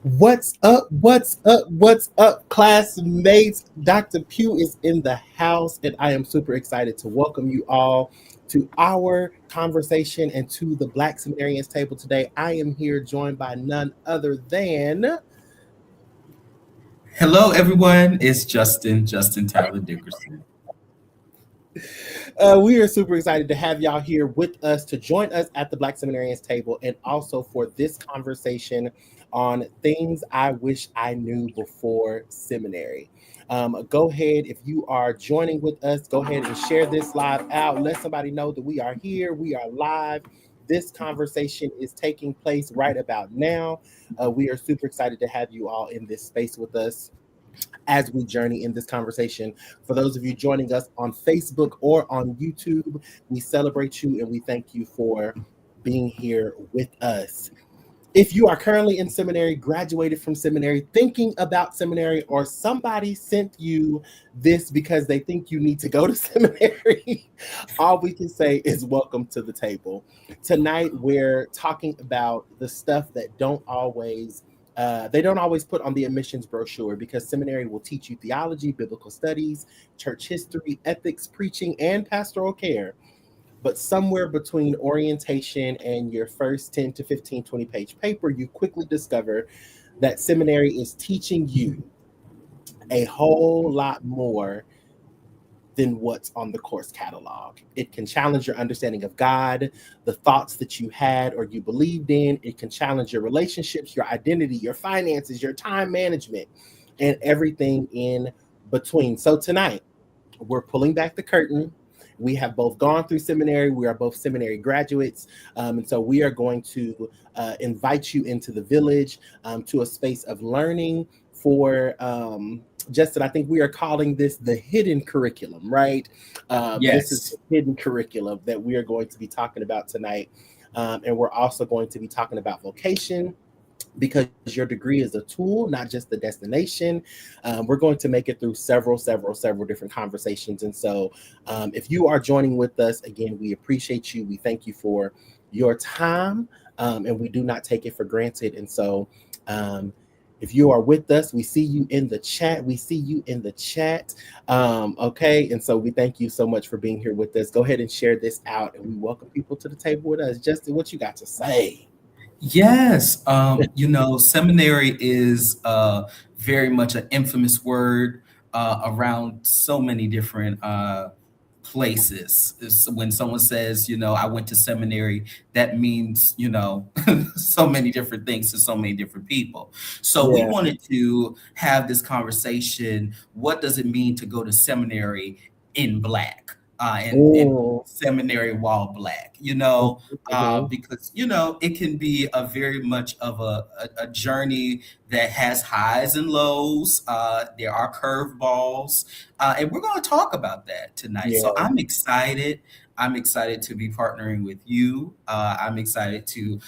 What's up? What's up? What's up, classmates? Dr. Pugh is in the house, and I am super excited to welcome you all to our conversation and to the Black Seminarians Table today. I am here joined by none other than Hello, everyone. It's Justin Tyler Dickerson. we are super excited to have y'all here with us to join us at the Black Seminarians Table and also for this conversation on things I wish I knew before seminary. Go ahead, if you are joining with us, go ahead and share this live out. Let somebody know that we are here, we are live. This conversation is taking place right about now. We are super excited to have you all in this space with us as we journey in this conversation. For those of you joining us on Facebook or on YouTube, we celebrate you and we thank you for being here with us. If you are currently in seminary, graduated from seminary, thinking about seminary, or somebody sent you this because they think you need to go to seminary, all we can say is welcome to the table. Tonight, we're talking about the stuff that they don't always put on the admissions brochure, because seminary will teach you theology, biblical studies, church history, ethics, preaching, and pastoral care. But somewhere between orientation and your first 10 to 15, 20-page paper, you quickly discover that seminary is teaching you a whole lot more than what's on the course catalog. It can challenge your understanding of God, the thoughts that you had or you believed in. It can challenge your relationships, your identity, your finances, your time management, and everything in between. So tonight, we're pulling back the curtain. We have both gone through seminary. We are both seminary graduates. And so we are going to invite you into the village, to a space of learning for Justin, I think we are calling this the hidden curriculum, right? This is Yes. the hidden curriculum that we are going to be talking about tonight. And we're also going to be talking about vocation, because your degree is a tool, not just the destination. We're going to make it through several different conversations. And so if you are joining with us, again, we appreciate you. We thank you for your time, and we do not take it for granted. And so if you are with us, we see you in the chat. We see you in the chat. Okay. And so we thank you so much for being here with us. Go ahead and share this out, and we welcome people to the table with us. Justin, what you got to say? Yes. Seminary is very much an infamous word around so many different places. When someone says, I went to seminary, that means, so many different things to so many different people. So we Yeah. wanted to have this conversation. What does it mean to go to seminary in Black? And Mm. seminary while Black, Mhm. because it can be a very much of a journey that has highs and lows. There are curveballs, and we're going to talk about that tonight. So Yeah. I'm excited to be partnering with you. I'm excited to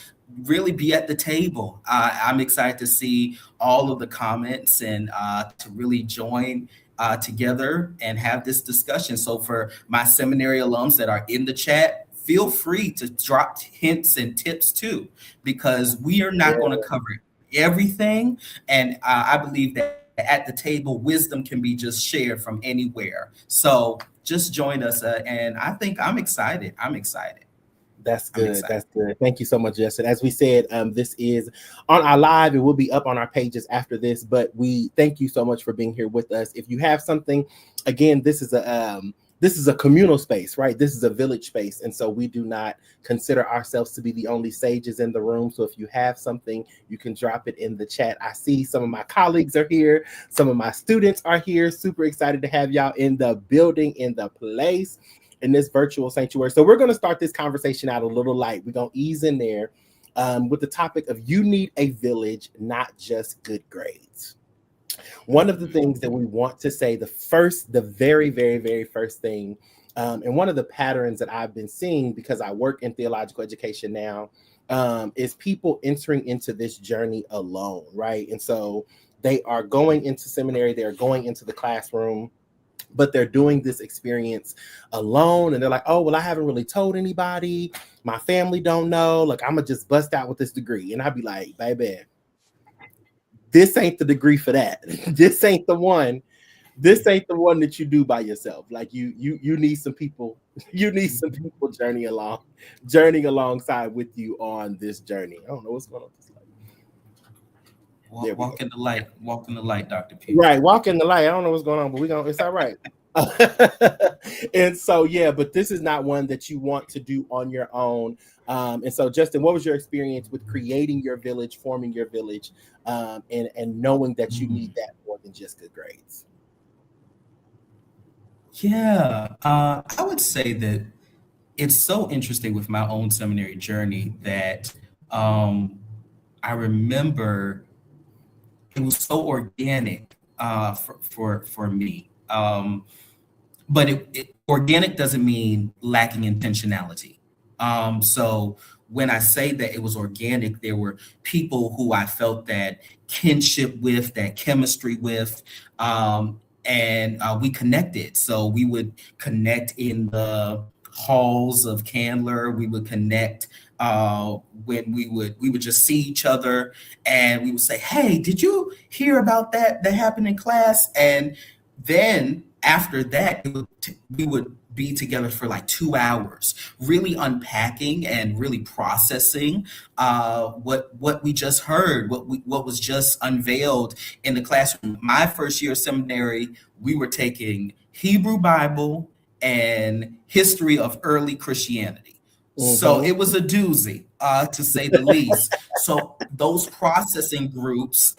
really be at the table. I'm excited to see all of the comments and to really join together and have this discussion. So for my seminary alums that are in the chat, feel free to drop hints and tips too, because we are not going to Yeah. cover everything. And I believe that at the table, wisdom can be just shared from anywhere. So just join us. And I think I'm excited. I'm excited. That's I'm good. excited. That's good. Thank you so much, Justin. As we said, this is on our live. It will be up on our pages after this, but we thank you so much for being here with us. If you have something, again, this is a communal space, right? This is a village space, and so we do not consider ourselves to be the only sages in the room. So if you have something, you can drop it in the chat. I see some of my colleagues are here, some of my students are here. Super excited to have y'all in the building, in the place, in this virtual sanctuary. So we're going to start this conversation out a little light. We're going to ease in there with the topic of you need a village, not just good grades. One of the things that we want to say, the very first thing, and one of the patterns that I've been seeing because I work in theological education now, is people entering into this journey alone, right? And so they are going into seminary, they're going into the classroom, but they're doing this experience alone, and they're like, oh well, I haven't really told anybody, my family don't know, like I'm gonna just bust out with this degree. And I'd be like, baby, this ain't the degree for that. This ain't the one. This ain't the one that you do by yourself. Like you need some people. You need some people journeying alongside with you on this journey. I don't know what's going on with this light. Walk in the light. Walk in the light, Dr. P. Right, walk in the light. I don't know what's going on, but it's all right. And so, yeah, but this is not one that you want to do on your own. And so, Justin, what was your experience with creating your village, forming your village, and knowing that you need that more than just good grades? Yeah, I would say that it's so interesting with my own seminary journey that I remember it was so organic for me. But organic doesn't mean lacking intentionality. So when I say that it was organic, there were people who I felt that kinship with, that chemistry with, and we connected. So we would connect in the halls of Candler. We would connect when we would just see each other, and we would say, "Hey, did you hear about that happened in class?" And then after that, we would be together for like 2 hours, really unpacking and really processing what we just heard, what was just unveiled in the classroom. My first year of seminary, we were taking Hebrew Bible and history of early Christianity. So it was a doozy, to say the least. So those processing groups,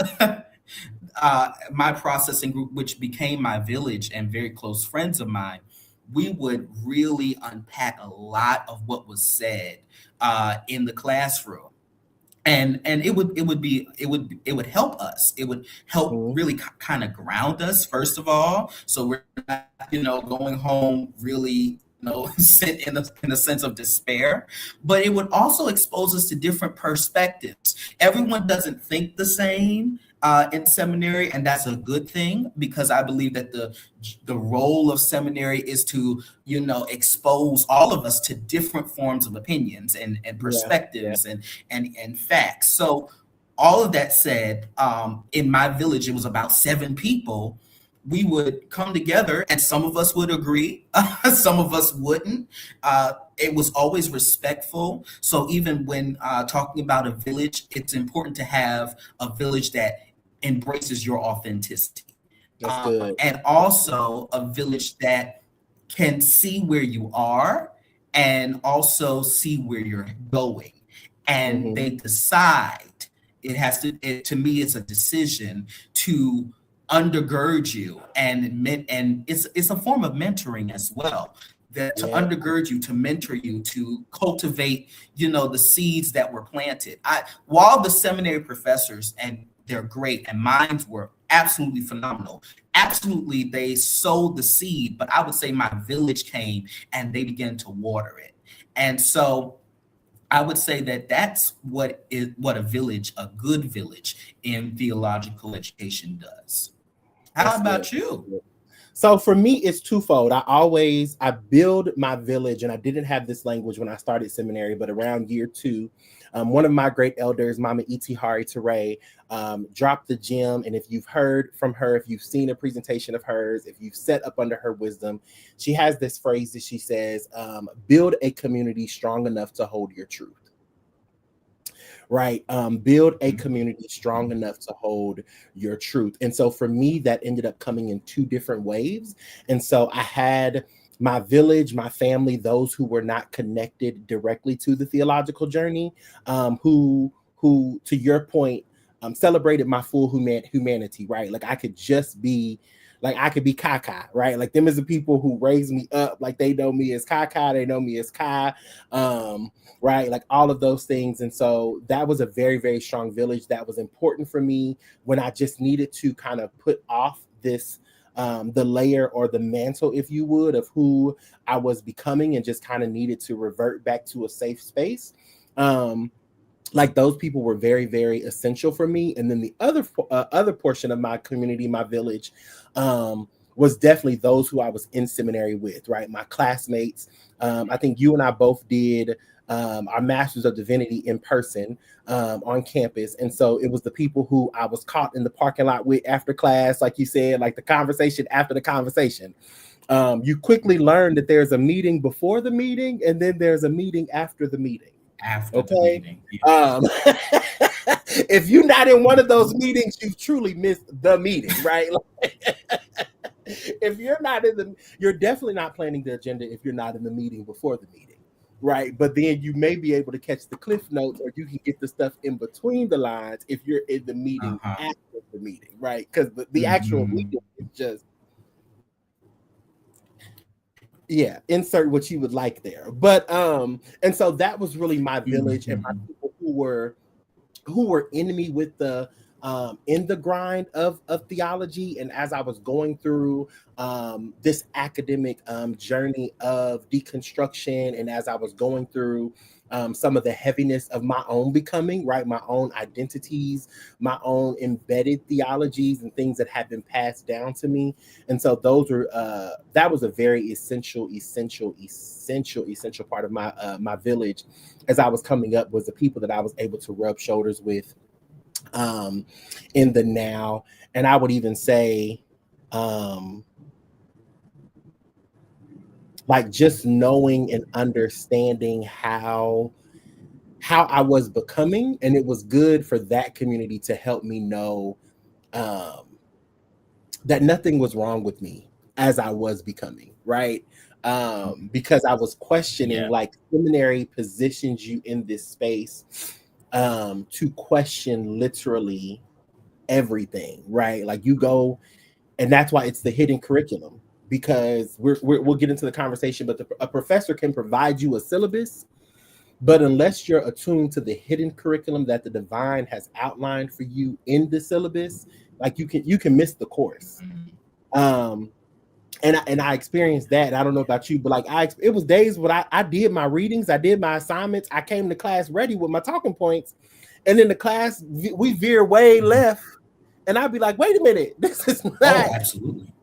my processing group, which became my village and very close friends of mine, we would really unpack a lot of what was said in the classroom. And it would help us. It would help really kind of ground us, first of all. So we're not, going home really, sent in a sense of despair, but it would also expose us to different perspectives. Everyone doesn't think the same in seminary, and that's a good thing, because I believe that the role of seminary is to expose all of us to different forms of opinions and perspectives and facts. So all of that said, in my village, it was about 7 people. We would come together, and some of us would agree, some of us wouldn't. It was always respectful. So even when talking about a village, it's important to have a village that embraces your authenticity. That's good. And also a village that can see where you are and also see where you're going. And they decide, to me, it's a decision to undergird you, and it's a form of mentoring as well, that to undergird you, to mentor you, to cultivate the seeds that were planted. While the seminary professors, and they're great, and mine were absolutely phenomenal, absolutely, they sowed the seed, but I would say my village came and they began to water it. And so I would say that that's what a village, a good village in theological education does. How about you? So for me, it's twofold. I build my village, and I didn't have this language when I started seminary, but around year 2, one of my great elders, Mama Iti Hari Teray, dropped the gem. And if you've heard from her, if you've seen a presentation of hers, if you've set up under her wisdom, she has this phrase that she says, build a community strong enough to hold your truth. Right. Build a community strong enough to hold your truth. And so for me, that ended up coming in 2 different waves. And so I had my village, my family, those who were not connected directly to the theological journey, who, to your point, celebrated my full humanity, right? Like I could be Kaka, right? Like them is the people who raised me up. Like they know me as Kaka, they know me as Kai, right? Like all of those things. And so that was a very, very strong village that was important for me when I just needed to kind of put off this, the layer or the mantle, if you would, of who I was becoming, and just kind of needed to revert back to a safe space. Like those people were very, very essential for me. And then the other portion of my community, my village, was definitely those who I was in seminary with, right? My classmates. I think you and I both did our Masters of Divinity in person on campus. And so it was the people who I was caught in the parking lot with after class, like you said, like the conversation after the conversation. You quickly learn that there's a meeting before the meeting, and then there's a meeting after the meeting. After the Okay. meeting. Yeah. If you're not in one of those meetings, you've truly missed the meeting, right? If you're not you're definitely not planning the agenda if you're not in the meeting before the meeting, right? But then you may be able to catch the cliff notes, or you can get the stuff in between the lines if you're in the meeting after the meeting, right? Because the actual meeting is just, yeah, insert what you would like there. But and so that was really my village and my people who were in me with the in the grind of theology. And as I was going through this academic journey of deconstruction, and as I was going through some of the heaviness of my own becoming, right, my own identities, my own embedded theologies and things that have been passed down to me. And so those were that was a very essential part of my my village as I was coming up, was the people that I was able to rub shoulders with in the now. And I would even say like just knowing and understanding how I was becoming, and it was good for that community to help me know that nothing was wrong with me as I was becoming, right? Because I was questioning, like, seminary positions you in this space to question literally everything, right? Like you go, and that's why it's the hidden curriculum, because we'll get into the conversation, but a professor can provide you a syllabus, but unless you're attuned to the hidden curriculum that the divine has outlined for you in the syllabus, like you can miss the course. And I experienced that. I don't know about you, but like it was days when I did my readings, I did my assignments, I came to class ready with my talking points, and then the class we veer way left, and I'd be like, wait a minute, this is not absolutely.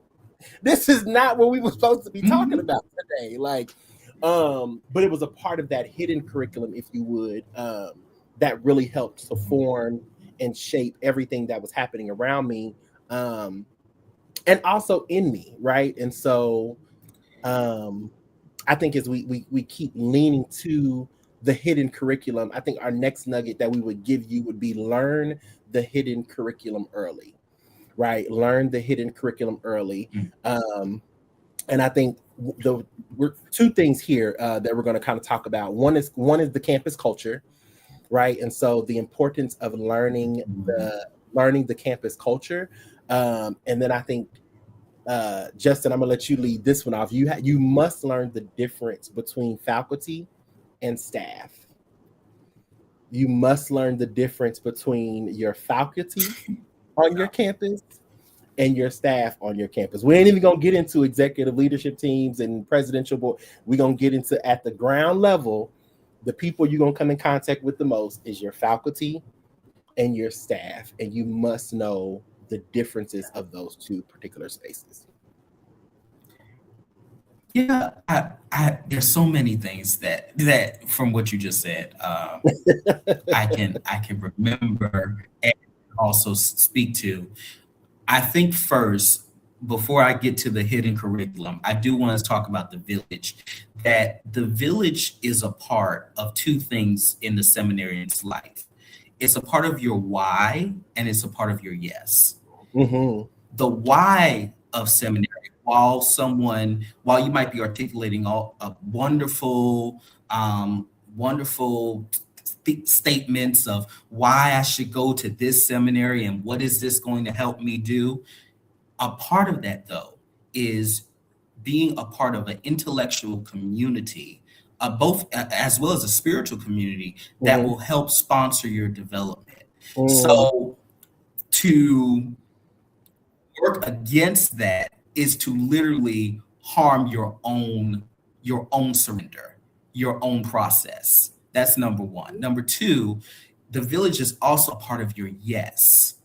This is not what we were supposed to be talking about today. Like, but it was a part of that hidden curriculum, if you would, that really helped to form and shape everything that was happening around me. And also in me, right? And so I think as we keep leaning to the hidden curriculum, I think our next nugget that we would give you would be learn the hidden curriculum early, right? Learn the hidden curriculum early. And I think we're two things here that we're going to kind of talk about. One is the campus culture, right? And so the importance of learning the campus culture. And then I think, Justin, I'm gonna let you lead this one off. You must learn the difference between faculty and staff. You must learn the difference between your faculty on your campus and your staff on your campus. We ain't even gonna get into executive leadership teams and presidential board. We're gonna get into, at the ground level, the people you're gonna come in contact with the most is your faculty and your staff, and you must know the differences of those two particular spaces. Yeah, there's so many things that from what you just said, I can remember and also speak to. I think first, before I get to the hidden curriculum, I do want to talk about the village. That the village is a part of two things in the seminarian's life. It's a part of your why, and it's a part of your yes. The why of seminary, while you might be articulating all wonderful statements of why I should go to this seminary and what is this going to help me do. A part of that, though, is being a part of an intellectual community, both as well as a spiritual community that will help sponsor your development. So to work against that is to literally harm your own surrender, your own process. That's number one. Number two, the village is also a part of your yes.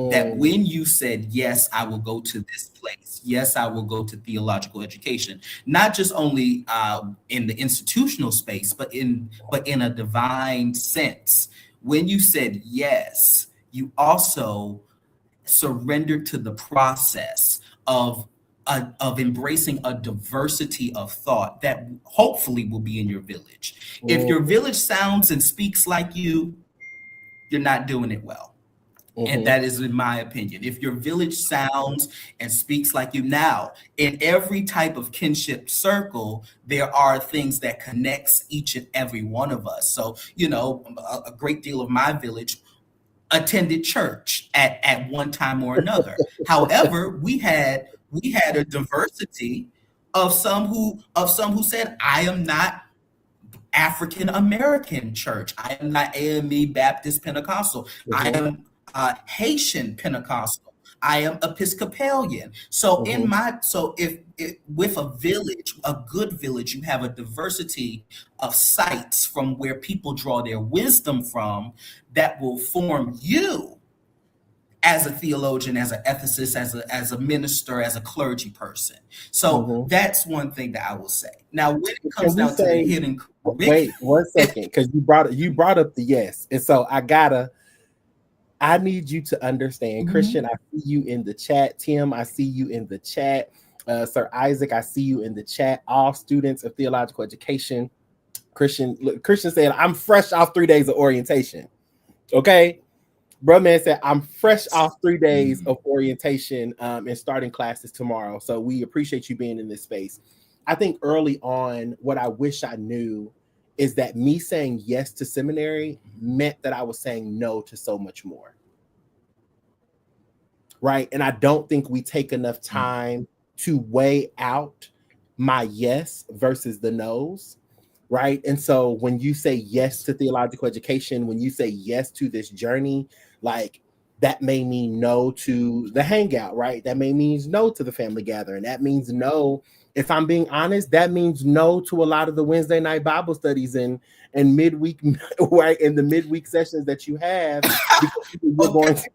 That Mm, when you said, yes, I will go to this place, yes, I will go to theological education, not just only in the institutional space, but in a divine sense. When you said yes, you also surrendered to the process of embracing a diversity of thought that hopefully will be in your village. If mm, your village sounds and speaks like you're not doing it well. And mhm, that is in my opinion. If your village sounds and speaks like you now, in every type of kinship circle, there are things that connects each and every one of us. So, a great deal of my village attended church at one time or another. However, we had a diversity of some who said, I am not African American church. I am not AME Baptist Pentecostal. I mhm, am Haitian Pentecostal. I am Episcopalian. So mhm, if with a village, a good village, you have a diversity of sites from where people draw their wisdom from that will form you as a theologian, as an ethicist, as a minister, as a clergy person. So mhm. that's one thing that I will say. Now, when it Can comes we down to the say, hidden wait curriculum, 1 second, because you brought up the yes, and so I need you to understand, Christian. Mhm. I see you in the chat. Tim, I see you in the chat. Sir Isaac, I see you in the chat. All students of theological education. Christian said, I'm fresh off 3 days of orientation. Okay. Bro, man said, I'm fresh off 3 days Mhm. of orientation and starting classes tomorrow. So we appreciate you being in this space. I think early on, what I wish I knew is that me saying yes to seminary meant that I was saying no to so much more. Right. And I don't think we take enough time to weigh out my yes versus the no's. Right. And so when you say yes Yes. to theological education, when you say yes to this journey, like that may mean no to the hangout, right? That may mean no to the family gathering. That means no. If I'm being honest, that means no to a lot of the Wednesday night Bible studies and midweek, right? In the midweek sessions that you have, because you're Okay. going to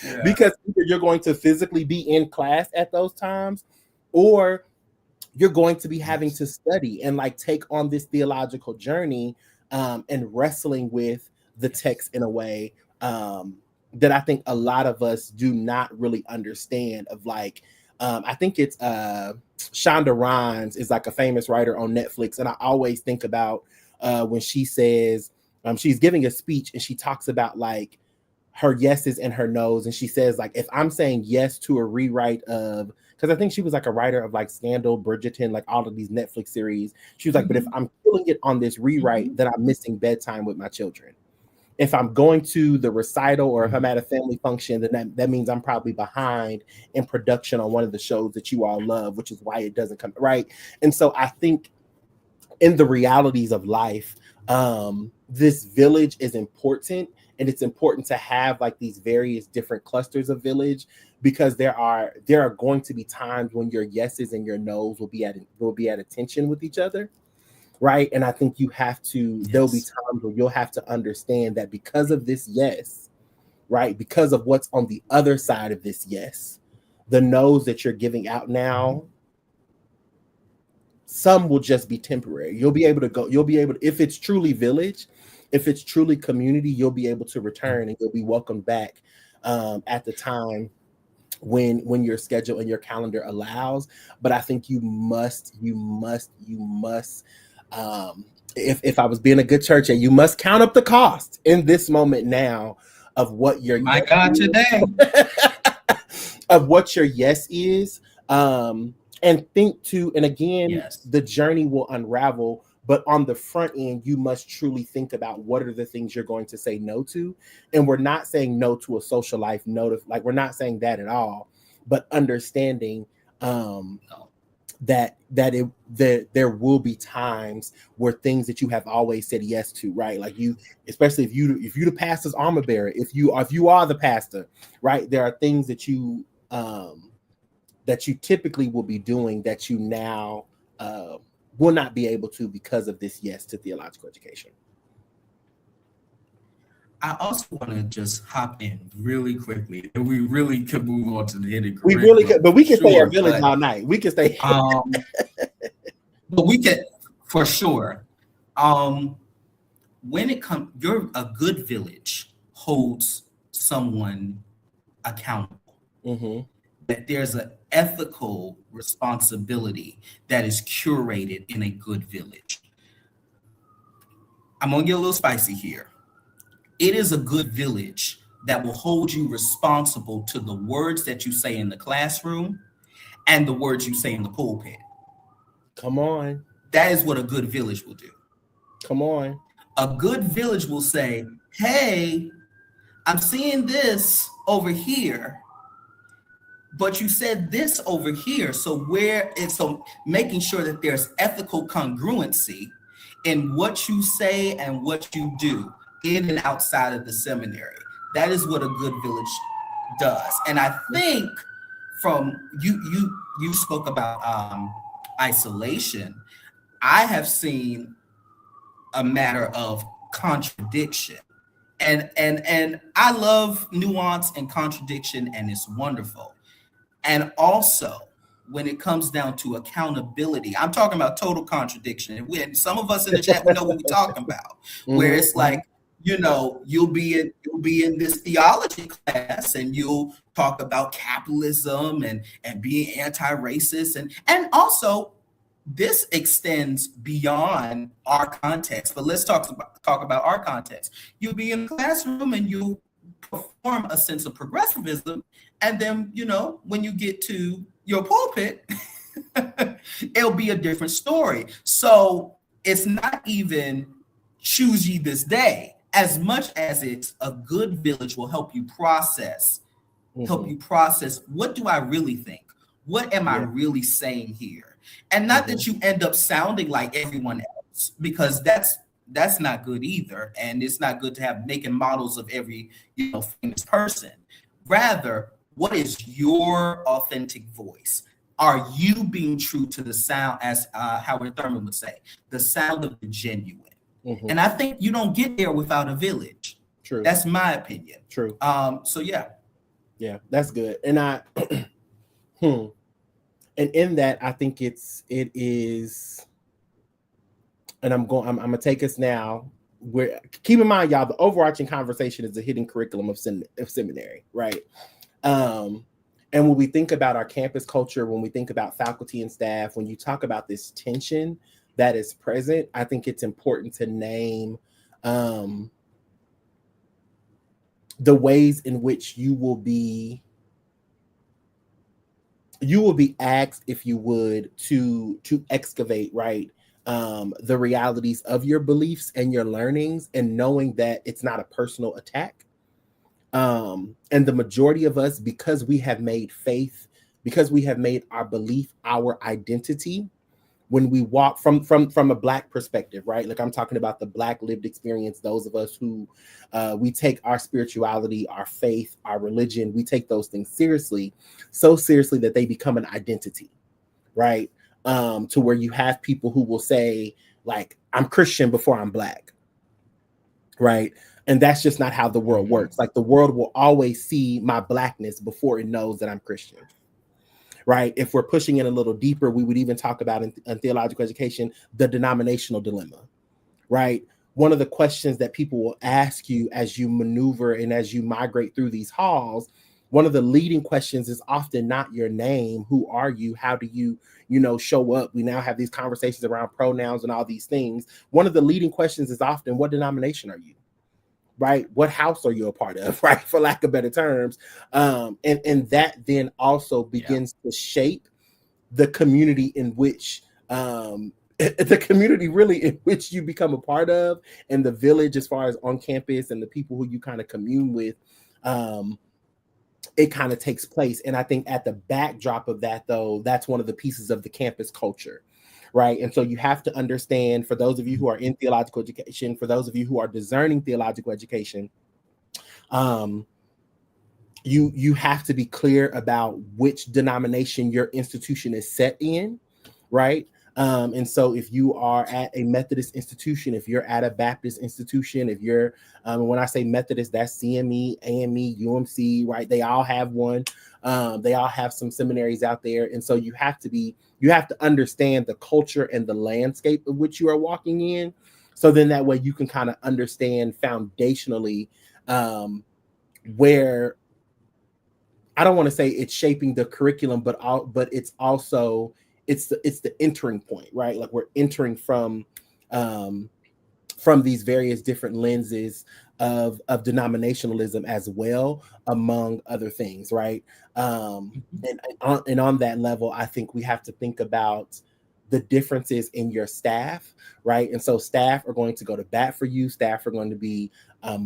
Yeah. because either you're going to physically be in class at those times, or you're going to be having Yes. to study and like take on this theological journey and wrestling with the Yes. text in a way that I think a lot of us do not really understand. Of like, I think it's Shonda Rhimes is like a famous writer on Netflix, and I always think about when she says she's giving a speech and she talks about like her yeses and her nos, and she says like, if I'm saying yes to a rewrite of, because I think she was like a writer of like Scandal, Bridgerton, like all of these Netflix series. She was like, but if Mhm. I'm killing it on this rewrite, Mhm. then I'm missing bedtime with my children. If I'm going to the recital or if I'm Mhm. at a family function, then that means I'm probably behind in production on one of the shows that you all love, which is why it doesn't come right. And so I think in the realities of life, this village is important, and it's important to have like these various different clusters of village, because there are going to be times when your yeses and your nos will be at attention with each other, right? And I think there'll be Yes. times where you'll have to understand that because of this yes, right, because of what's on the other side of this yes, the nos that you're giving out Mhm. now, some will just be temporary. You'll be able to, if it's truly village, if it's truly community, you'll be able to Yeah. return and you'll be welcomed back at the time when your schedule and your calendar allows. But I think you must if I was being a good church, and you must count up the cost in this moment now of what your My yes God, today. is, of what your yes is, and think to, and again, Yes. the journey will unravel, but on the front end you must truly think about what are the things you're going to say no to. And we're not saying no to a social life, no to, like, we're not saying that at all, but understanding um No. that there will be times where things that you have always said yes to, right? Like, you, especially if you the pastor's armor bearer, if you are the pastor, right? There are things that you typically will be doing that you now uh, will not be able to because of this yes to theological education. I also want to just hop in really quickly, and we really could move on to the hidden We really curriculum could, but for we can stay at sure. Village all night. We can stay. Um, but we can for sure. Um, when it comes, you're a good village holds someone accountable. Mm-hmm. That there's an ethical responsibility that is curated in a good village. I'm gonna get a little spicy here. It is a good village that will hold you responsible to the words that you say in the classroom and the words you say in the pulpit. Come on. That is what a good village will do. Come on. A good village will say, hey, I'm seeing this over here, but you said this over here. So making sure that there's ethical congruency in what you say and what you do in and outside of the seminary. That is what a good village does. And I think from you spoke about isolation. I have seen a matter of contradiction. And I love nuance and contradiction, and it's wonderful. And also, when it comes down to accountability, I'm talking about total contradiction. And some of us in the chat, we know what we're talking about, where it's like, you'll be in this theology class and you'll talk about capitalism and being anti-racist. And also, this extends beyond our context, but let's talk about our context. You'll be in the classroom and you'll perform a sense of progressivism, and then when you get to your pulpit, it'll be a different story. So it's not even choose ye this day as much as it's a good village will help you process what do I really think, what am I really saying here, and not that you end up sounding like everyone else, because that's not good either, and it's not good to have making models of every famous person. Rather, what is your authentic voice? Are you being true to the sound, as Howard Thurman would say, the sound of the genuine? And I think you don't get there without a village. True. That's my opinion. True. So yeah, that's good. And and in that, I think it is. And I'm gonna take us now. Where keep in mind, y'all, the overarching conversation is the hidden curriculum of seminary, right? And when we think about our campus culture, when we think about faculty and staff, when you talk about this tension that is present, I think it's important to name the ways in which you will be asked, if you would, to excavate, right? The realities of your beliefs and your learnings, and knowing that it's not a personal attack. And the majority of us, because we have made faith, because we have made our belief our identity, when we walk from a Black perspective, right? Like I'm talking about the Black lived experience, those of us who we take our spirituality, our faith, our religion, we take those things seriously, so seriously that they become an identity, right? To where you have people who will say, like, I'm Christian before I'm Black, right? And that's just not how the world works. Like, the world will always see my Blackness before it knows that I'm Christian, right? If we're pushing it a little deeper, we would even talk about in theological education, the denominational dilemma, right? One of the questions that people will ask you as you maneuver and as you migrate through these halls, one of the leading questions is often not your name. Who are you? How do you, show up? We now have these conversations around pronouns and all these things. One of the leading questions is often, what denomination are you? Right? What house are you a part of? Right? For lack of better terms. And that then also begins to shape the community in which the community really in which you become a part of, and the village as far as on campus and the people who you kind of commune with. It kind of takes place. And I think at the backdrop of that, though, that's one of the pieces of the campus culture, right? And so you have to understand, for those of you who are in theological education, for those of you who are discerning theological education, you have to be clear about which denomination your institution is set in, right? And so if you are at a Methodist institution, if you're at a Baptist institution, if you're, when I say Methodist, that's CME, AME, UMC, right? They all have one. They all have some seminaries out there. And so you have to understand the culture and the landscape of which you are walking in. So then that way you can kind of understand foundationally where, I don't want to say it's shaping the curriculum, but it's also it's the entering point, right? Like we're entering from these various different lenses of denominationalism as well, among other things, right? And on that level, I think we have to think about the differences in your staff, right? And so staff are going to go to bat for you. Staff are going to be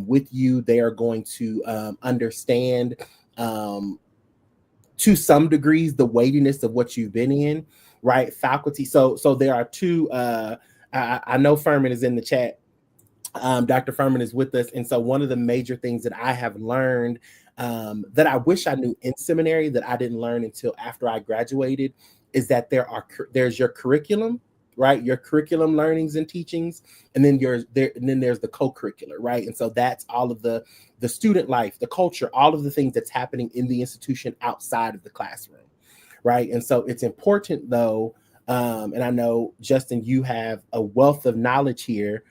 with you. They are going to understand to some degrees the weightiness of what you've been in, right? Faculty. So there are two. I know Furman is in the chat. Dr. Furman is with us, and so one of the major things that I have learned that I wish I knew in seminary that I didn't learn until after I graduated is that there's your curriculum, right? Your curriculum learnings and teachings, and then there's the co-curricular, right? And so that's all of the student life, the culture, all of the things that's happening in the institution outside of the classroom, right? And so it's important though, and I know Justin, you have a wealth of knowledge here.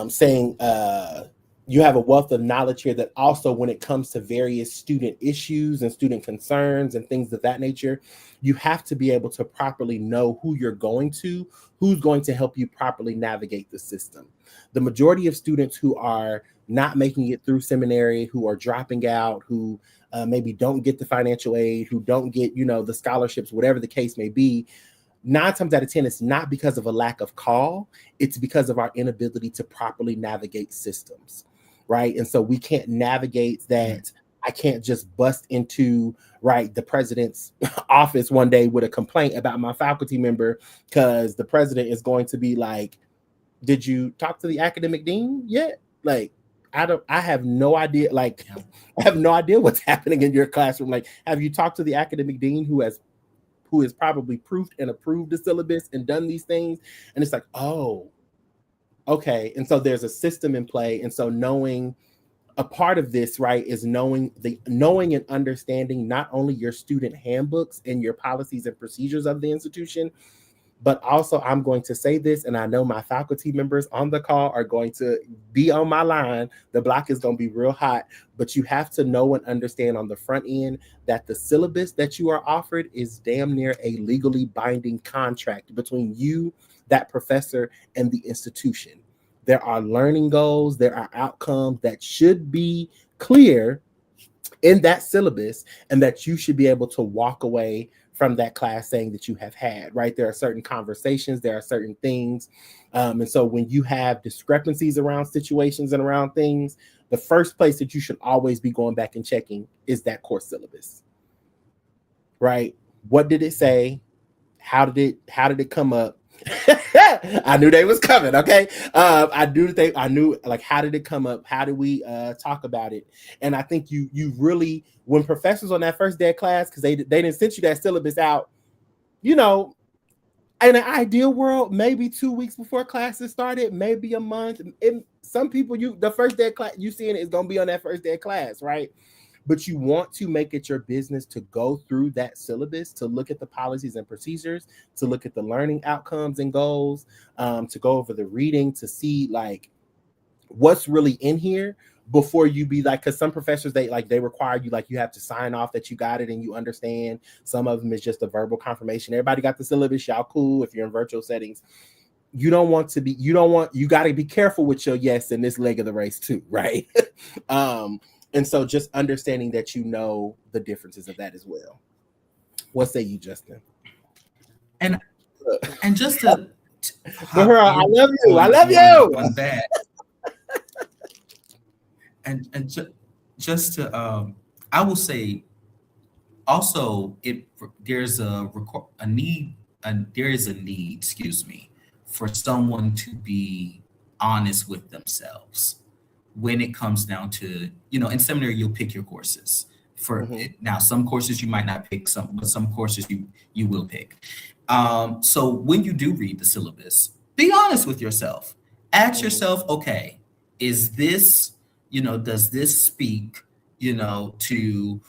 Saying you have a wealth of knowledge here that also when it comes to various student issues and student concerns and things of that nature, you have to be able to properly know who you're going to, who's going to help you properly navigate the system. The majority of students who are not making it through seminary, who are dropping out, who maybe don't get the financial aid, who don't get, the scholarships, whatever the case may be, 9 times out of 10, it's not because of a lack of call. It's because of our inability to properly navigate systems, right? And so we can't navigate that. I can't just bust into, right, the president's office one day with a complaint about my faculty member because the president is going to be like, did you talk to the academic dean yet? Like, I have no idea. Like, I have no idea what's happening in your classroom. Like, have you talked to the academic dean who has probably proofed and approved the syllabus and done these things? And it's like, oh, okay. And so there's a system in play. And so knowing a part of this, right, is knowing and understanding not only your student handbooks and your policies and procedures of the institution, but also I'm going to say this, and I know my faculty members on the call are going to be on my line. The block is going to be real hot, but you have to know and understand on the front end that the syllabus that you are offered is damn near a legally binding contract between you, that professor, and the institution. There are learning goals, there are outcomes that should be clear in that syllabus, and that you should be able to walk away from that class saying that you have had, right? There are certain conversations, there are certain things. And so when you have discrepancies around situations and around things, the first place that you should always be going back and checking is that course syllabus, right? What did it say? How did it come up? I knew they was coming. Okay. I knew, like, how did it come up? How did we talk about it? And I think you really, when professors on that first day of class, because they didn't send you that syllabus out, in an ideal world, maybe 2 weeks before classes started, maybe a month. Some people, the first day of class, you seeing it is going to be on that first day of class, right? But you want to make it your business to go through that syllabus, to look at the policies and procedures, to look at the learning outcomes and goals, to go over the reading, to see like what's really in here before you be like, because some professors, they require you, like, you have to sign off that you got it and you understand. Some of them is just a verbal confirmation. Everybody got the syllabus, y'all cool if you're in virtual settings. You got to be careful with your yes in this leg of the race too, right? And so just understanding that the differences of that as well. What say you, Justin? And just to I love you. I love you. On that. and just to I will say also, there is a need, excuse me, for someone to be honest with themselves when it comes down to, in seminary, you'll pick your courses. For Mm-hmm. it. Now, some courses you might not pick, but some courses you will pick. So when you do read the syllabus, be honest with yourself. Ask Mm-hmm. yourself, okay, is this, does this speak, to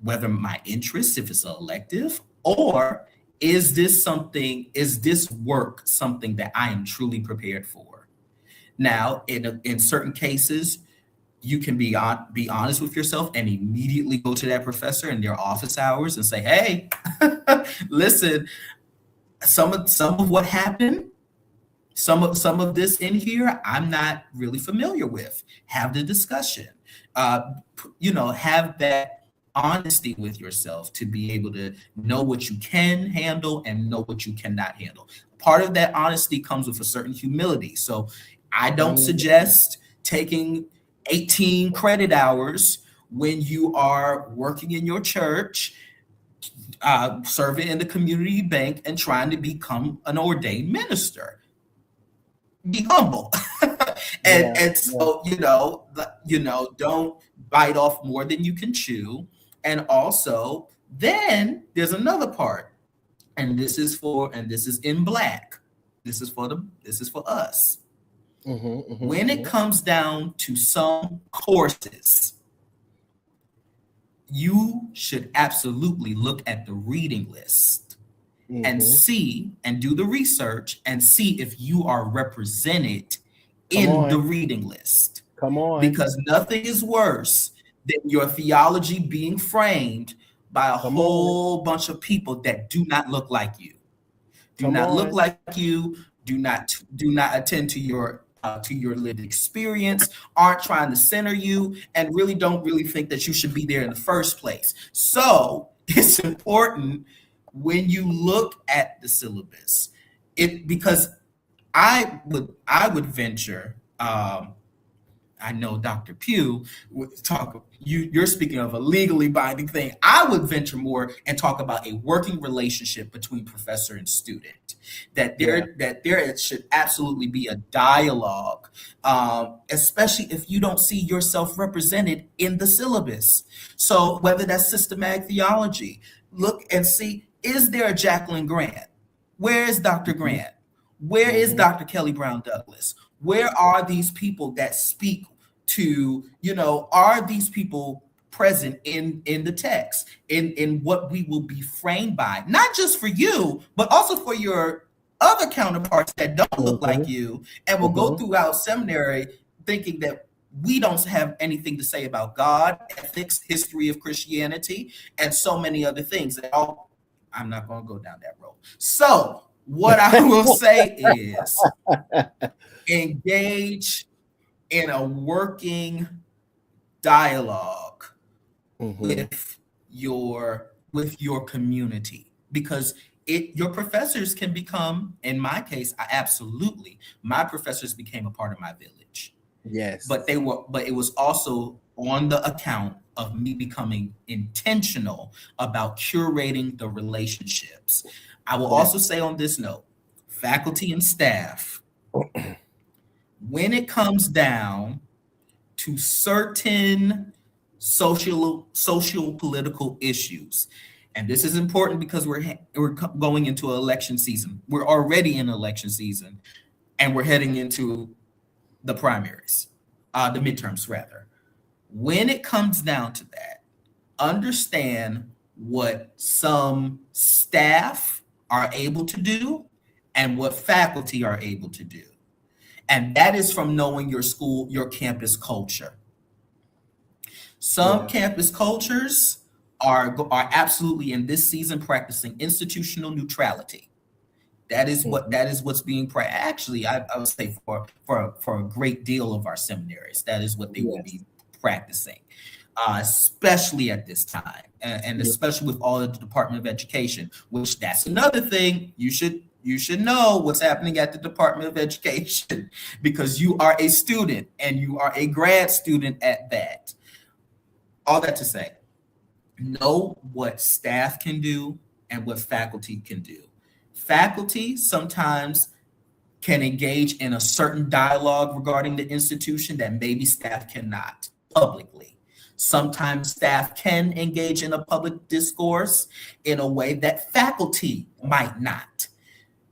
whether my interest, if it's an elective, or is this work something that I am truly prepared for? Now, in certain cases, you can be honest with yourself and immediately go to that professor in their office hours and say, "Hey, listen, some of what happened, some of this in here, I'm not really familiar with. Have the discussion. Have that honesty with yourself to be able to know what you can handle and know what you cannot handle. Part of that honesty comes with a certain humility. So I don't suggest taking 18 credit hours when you are working in your church, serving in the community bank, and trying to become an ordained minister. Be humble. and Yeah. and Yeah. so don't bite off more than you can chew. And also, then there's another part, and this is in black. This is for us. Mm-hmm. Mm-hmm. When it Mm-hmm. comes down to some courses, you should absolutely look at the reading list and Mm-hmm. see and do the research and see if you are represented Come in the on. reading list. Come on. Because nothing is worse than your theology being framed by a Come on. whole bunch of people that do not look like you, do Come not look on. like you, do not attend to your lived experience, aren't trying to center you, and really don't really think that you should be there in the first place. So it's important when you look at the syllabus, because I would venture. I know Dr. Pugh would talk. You're speaking of a legally binding thing. I would venture more and talk about a working relationship between professor and student. Yeah. That there should absolutely be a dialogue, especially if you don't see yourself represented in the syllabus. So whether that's systematic theology, look and see, is there a Jacqueline Grant? Where is Dr. Mm-hmm. Grant? Where is Mm-hmm. Dr. Kelly Brown Douglas? Where are these people that speak to, are these people present in the text, in what we will be framed by, not just for you, but also for your other counterparts that don't look like Mm-hmm. you and will go Mm-hmm. throughout seminary thinking that we don't have anything to say about God, ethics, history of Christianity, and so many other things. I'm not going to go down that road. So what I will say is engage in a working dialogue Mm-hmm. with your community, because your professors can become, in my case, my professors became a part of my village, Yes. but it was also on the account of me becoming intentional about curating the relationships. I will Yeah. also say on this note, faculty and staff, when it comes down to certain social political issues, and this is important because we're going into election season. We're already in election season, and we're heading into the primaries, the midterms rather. When it comes down to that, understand what some staff are able to do and what faculty are able to do. And that is from knowing your school, your campus culture. Some Yeah. campus cultures are absolutely in this season practicing institutional neutrality. Mm-hmm. That is what's being actually, I would say for a great deal of our seminaries, that is what they will Yes. be practicing, especially at this time, and Yeah. especially with all of the Department of Education, which that's another thing you should know what's happening at the Department of Education because you are a student and you are a grad student at that. All that to say, know what staff can do and what faculty can do. Faculty sometimes can engage in a certain dialogue regarding the institution that maybe staff cannot publicly. Sometimes staff can engage in a public discourse in a way that faculty might not.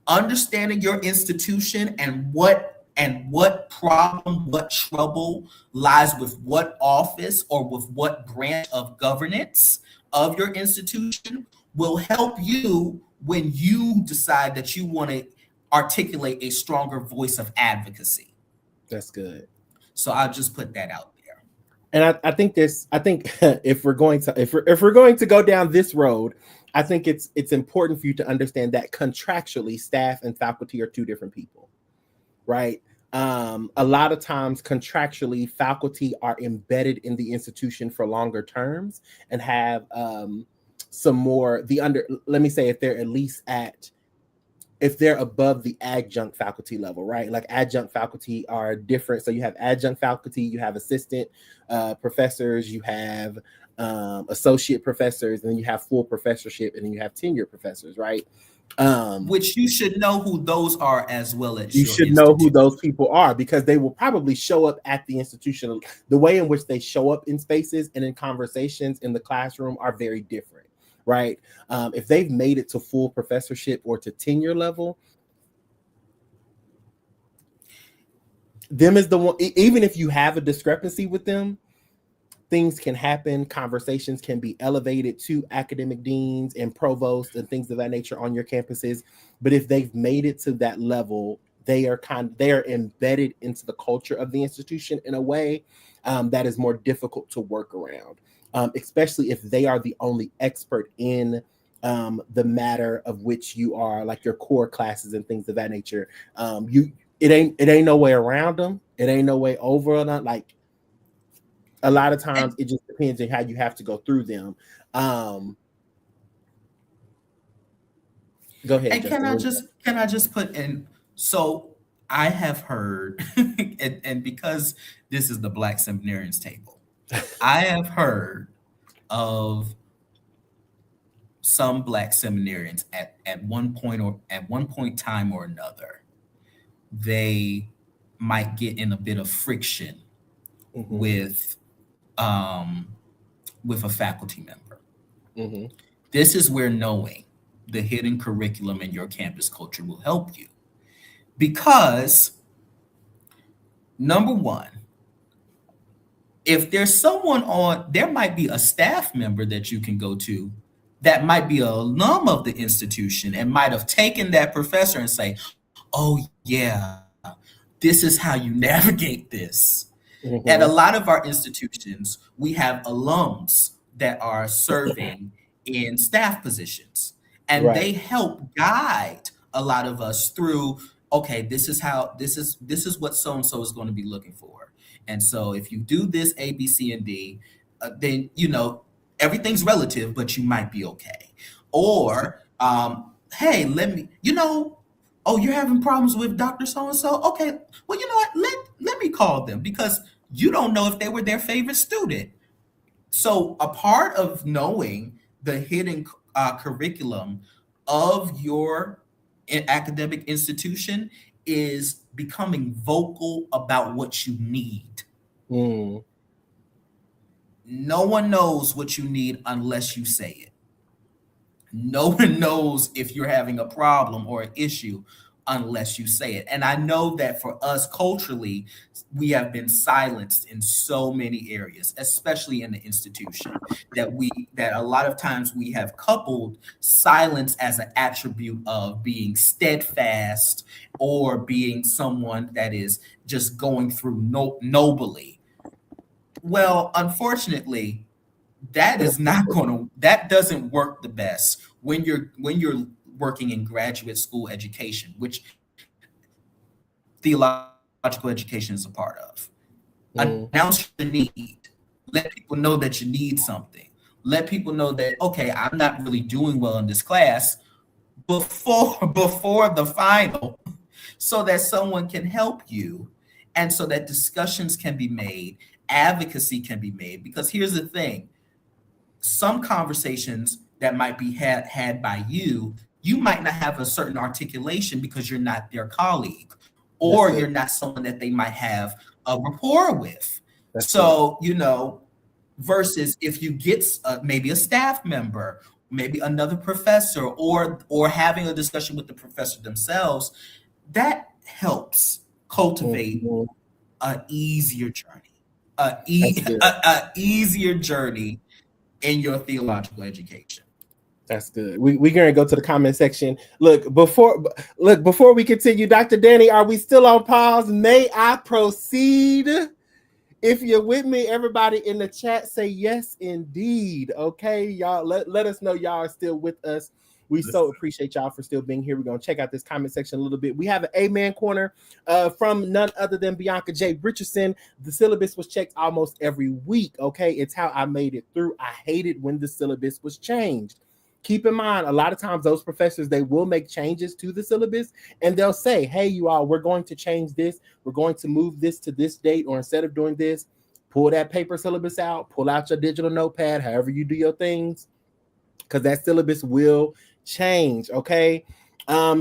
Understanding your institution and what problem, what trouble lies with what office or with what branch of governance of your institution will help you when you decide that you want to articulate a stronger voice of advocacy. That's good. So I'll just put that out there. And I think if we're going to go down this road, I think it's important for you to understand that contractually, staff and faculty are two different people, right? A lot of times contractually, faculty are embedded in the institution for longer terms and have some more let me say, if they're above the adjunct faculty level, right? Like adjunct faculty are different. So you have adjunct faculty, you have assistant professors, you have associate professors, and then you have full professorship, and then you have tenure professors, right? Which you should know who those are as well as you should know who those people are, because they will probably show up at the institution. The way in which they show up in spaces and in conversations in the classroom are very different, right? If they've made it to full professorship or to tenure level, them is the one. Even if you have a discrepancy with them, things can happen. Conversations can be elevated to academic deans and provosts and things of that nature on your campuses. But if they've made it to that level, they are embedded into the culture of the institution in a way that is more difficult to work around, especially if they are the only expert in the matter of which you are, like your core classes and things of that nature. It ain't no way around them. It ain't no way over or not. Like, a lot of times it just depends on how you have to go through them. Go ahead. And can I just put in, so I have heard, and because this is the Black Seminarians Table, I have heard of some Black seminarians at one point time or another, they might get in a bit of friction with a faculty member. This is where knowing the hidden curriculum in your campus culture will help you. Because, number one, if there's there might be a staff member that you can go to that might be an alum of the institution and might have taken that professor and say, oh yeah, this is how you navigate this. At a lot of our institutions, we have alums that are serving in staff positions, and they help guide a lot of us through, okay, this is what so-and-so is going to be looking for. And so if you do this A, B, C, and D, then, everything's relative, but you might be okay. Or, hey, oh, you're having problems with Dr. So-and-so? Okay, well, you know what? Let me call them, because you don't know if they were their favorite student. So a part of knowing the hidden curriculum of your academic institution is becoming vocal about what you need. No one knows what you need unless you say it. No one knows if you're having a problem or an issue unless you say it. And I know that for us culturally, we have been silenced in so many areas, especially in the institution, that a lot of times we have coupled silence as an attribute of being steadfast or being someone that is just going through nobly. Well, unfortunately, that doesn't work the best when you're working in graduate school education, which theological education is a part of. Announce your need. Let people know that you need something. Let people know that, okay, I'm not really doing well in this class before the final, so that someone can help you, and so that discussions can be made, advocacy can be made. Because here's the thing, some conversations that might be had by you might not have a certain articulation because you're not their colleague, or you're not someone that they might have a rapport with. So, versus if you get maybe a staff member, maybe another professor, or having a discussion with the professor themselves, that helps cultivate Mhm. an easier journey, That's good. a easier journey in your theological education. That's good. We're gonna go to the comment section. Before we continue, Dr. Danny, are we still on pause? May I proceed? If you're with me, everybody in the chat say yes, indeed. Okay, y'all, let us know y'all are still with us. We so appreciate y'all for still being here. We're going to check out this comment section a little bit. We have an Amen corner from none other than Bianca J. Richardson. The syllabus was checked almost every week. Okay, it's how I made it through. I hated when the syllabus was changed. Keep in mind, a lot of times those professors, they will make changes to the syllabus and they'll say, hey, you all, we're going to change this. We're going to move this to this date, or instead of doing this, pull that paper syllabus out, pull out your digital notepad, however you do your things, because that syllabus will change. Okay.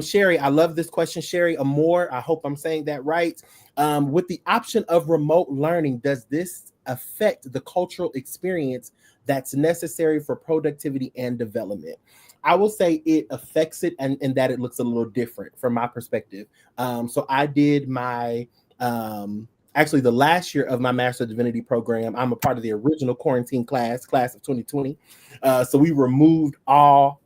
Sherry, I love this question. Sherry Amore, I hope I'm saying that right. With the option of remote learning, does this affect the cultural experience that's necessary for productivity and development? I will say it affects it, and that it looks a little different from my perspective. So I did my actually the last year of my Master of Divinity program. I'm a part of the original quarantine class of 2020. So we removed all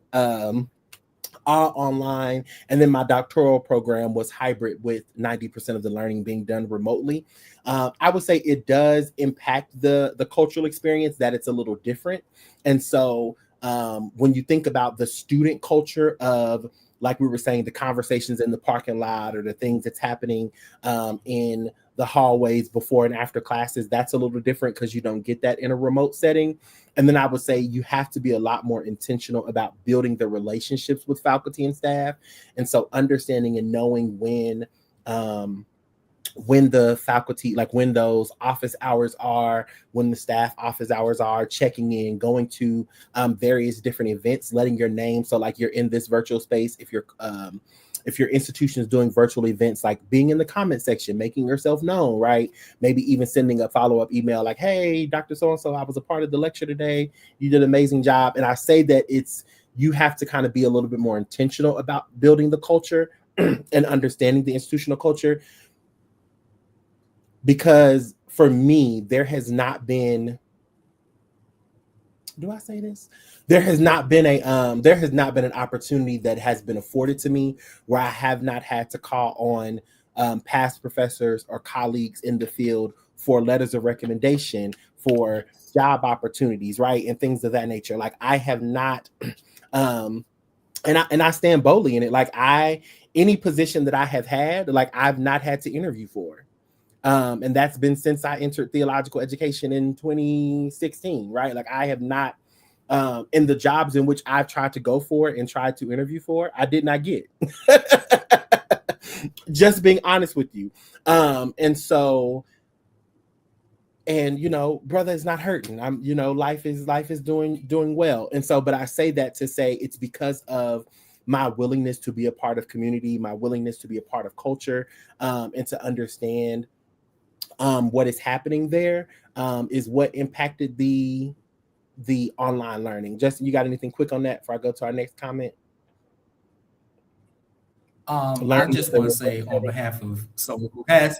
online, and then my doctoral program was hybrid with 90% of the learning being done remotely. I would say it does impact the cultural experience, that it's a little different. And so when you think about the student culture of, like we were saying, the conversations in the parking lot or the things that's happening in the hallways before and after classes, that's a little different because you don't get that in a remote setting. And then I would say you have to be a lot more intentional about building the relationships with faculty and staff. And so understanding and knowing when the faculty, like when those office hours are, when the staff office hours are, checking in, going to various different events, letting your name. So like you're in this virtual space, if your institution is doing virtual events, like being in the comment section, making yourself known, right? Maybe even sending a follow-up email like, hey, Dr. So-and-so, I was a part of the lecture today. You did an amazing job. And I say that you have to kind of be a little bit more intentional about building the culture and understanding the institutional culture. Because for me, there has not been, do I say this? There has not been an opportunity that has been afforded to me where I have not had to call on past professors or colleagues in the field for letters of recommendation, for job opportunities, right? And things of that nature. Like I have not, and I stand boldly in it. Like any position that I have had, like I've not had to interview for. And that's been since I entered theological education in 2016, right? Like I have not, in the jobs in which I've tried to go for and tried to interview for, I did not get. Just being honest with you. And so, and brother is not hurting. Life is doing well. And so, but I say that to say it's because of my willingness to be a part of community, my willingness to be a part of culture, and to understand what is happening there is what impacted the online learning. Justin, you got anything quick on that before I go to our next comment? I just want to say on behalf of someone who has,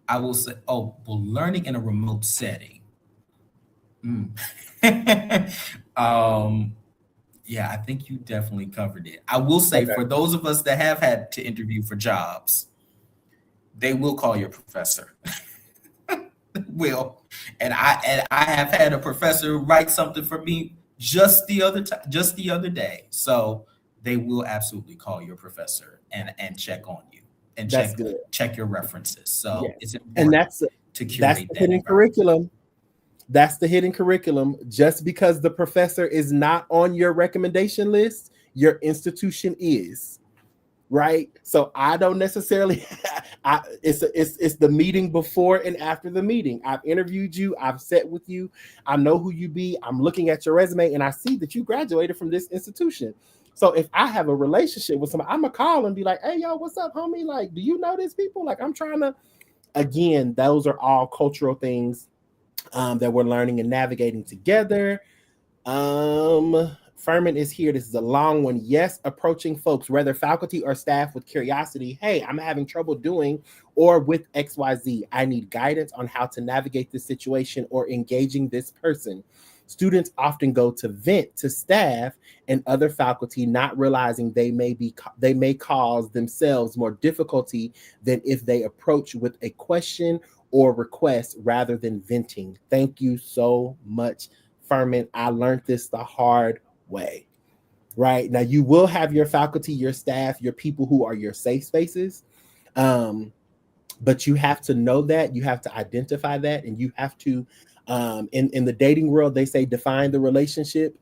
I will say, oh, well, learning in a remote setting. Yeah, I think you definitely covered it. I will say, for those of us that have had to interview for jobs, they will call your professor. Will. And I have had a professor write something for me just the other day. So they will absolutely call your professor and check on you and check your references. So it's important, and that's to curate the hidden curriculum. That's the hidden curriculum. Just because the professor is not on your recommendation list, your institution is. Right. So I don't necessarily, it's the meeting before and after the meeting. I've interviewed you. I've sat with you. I know who you be. I'm looking at your resume and I see that you graduated from this institution. So if I have a relationship with somebody, I'm going to call and be like, hey, yo, what's up, homie? Like, do you know these people? Like, I'm trying to, again, those are all cultural things that we're learning and navigating together. Furman is here. This is a long one. Yes, approaching folks, whether faculty or staff, with curiosity. Hey, I'm having trouble doing or with XYZ. I need guidance on how to navigate this situation or engaging this person. Students often go to vent to staff and other faculty, not realizing they may cause themselves more difficulty than if they approach with a question or request rather than venting. Thank you so much, Furman. I learned this the hard way. Right now, you will have your faculty, your staff, your people who are your safe spaces. But you have to know that, you have to identify that, and you have to, in the dating world, they say define the relationship.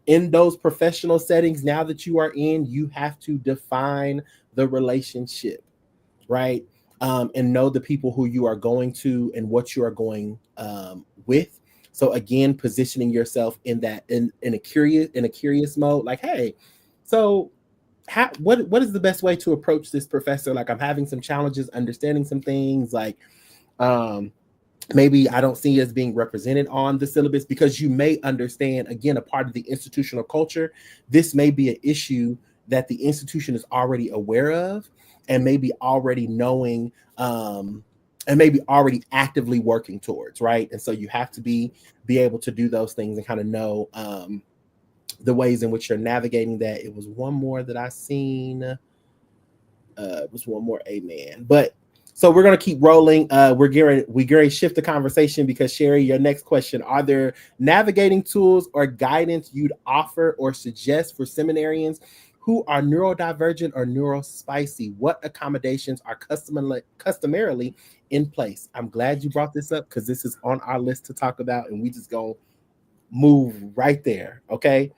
In those professional settings, now that you are in, you have to define the relationship, right? And know the people who you are going to and what you are going with. So again, positioning yourself in that in a curious mode, like, hey, so what is the best way to approach this professor? Like, I'm having some challenges understanding some things, like maybe I don't see it as being represented on the syllabus, because you may understand, again, a part of the institutional culture. This may be an issue that the institution is already aware of and maybe already knowing, and maybe already actively working towards, right? And so you have to be able to do those things and kind of know the ways in which you're navigating that. It was one more that I seen. It was one more, amen. But so we're gonna keep rolling. We're going to shift the conversation because, Sherry, your next question: are there navigating tools or guidance you'd offer or suggest for seminarians who are neurodivergent or neurospicy? What accommodations are customarily in place? I'm glad you brought this up because this is on our list to talk about, and we just gonna move right there. Okay.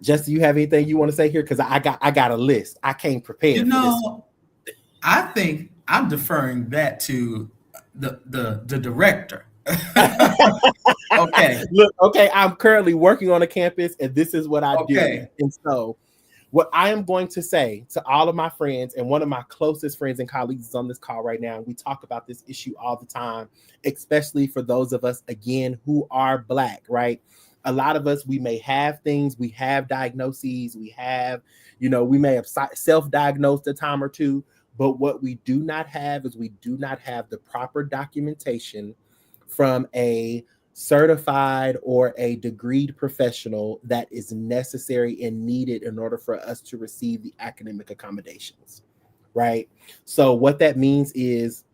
Jesse, you have anything you want to say here? Because I got a list. I came prepared for this. I think I'm deferring that to the director. Okay. Look, okay, I'm currently working on a campus, and this is what I do. And so what I am going to say to all of my friends, and one of my closest friends and colleagues is on this call right now, and we talk about this issue all the time, especially for those of us, again, who are Black, right? A lot of us, we may have things, we have diagnoses, we have, we may have self-diagnosed a time or two, but what we do not have is we do not have the proper documentation from a certified or a degreed professional that is necessary and needed in order for us to receive the academic accommodations, right? So what that means is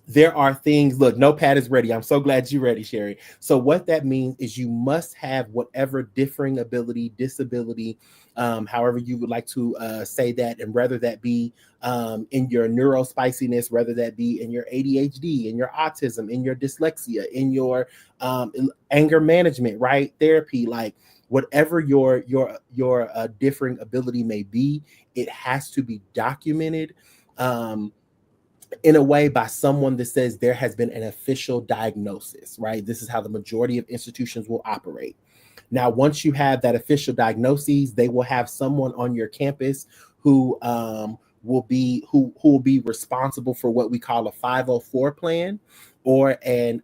there are things, look, notepad is ready. I'm so glad you're ready, Sherry. So what that means is you must have whatever differing ability, disability, however you would like to say that, and whether that be in your neurospiciness, whether that be in your ADHD, in your autism, in your dyslexia, in your anger management, right? Therapy, like whatever your differing ability may be, it has to be documented in a way by someone that says there has been an official diagnosis, right? This is how the majority of institutions will operate. Now, once you have that official diagnosis, they will have someone on your campus who will be responsible for what we call a 504 plan or an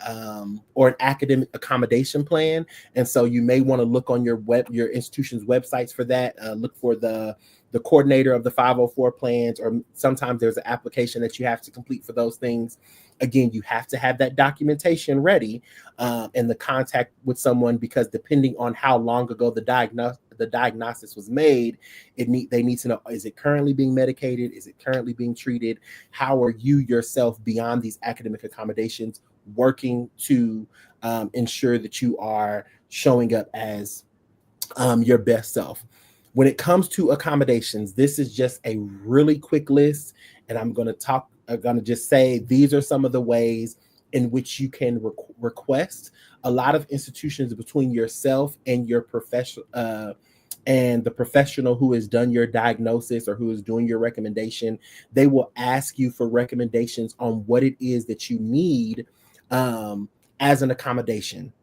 academic accommodation plan. And so you may want to look on your institution's websites for that. Look for the coordinator of the 504 plans, or sometimes there's an application that you have to complete for those things. Again, you have to have that documentation ready and the contact with someone, because depending on how long ago the diagnosis was made, they need to know, is it currently being medicated? Is it currently being treated? How are you yourself, beyond these academic accommodations, working to ensure that you are showing up as your best self? When it comes to accommodations, this is just a really quick list, and I'm going to just say these are some of the ways in which you can request. A lot of institutions, between yourself and your professional and the professional who has done your diagnosis or who is doing your recommendation, they will ask you for recommendations on what it is that you need as an accommodation.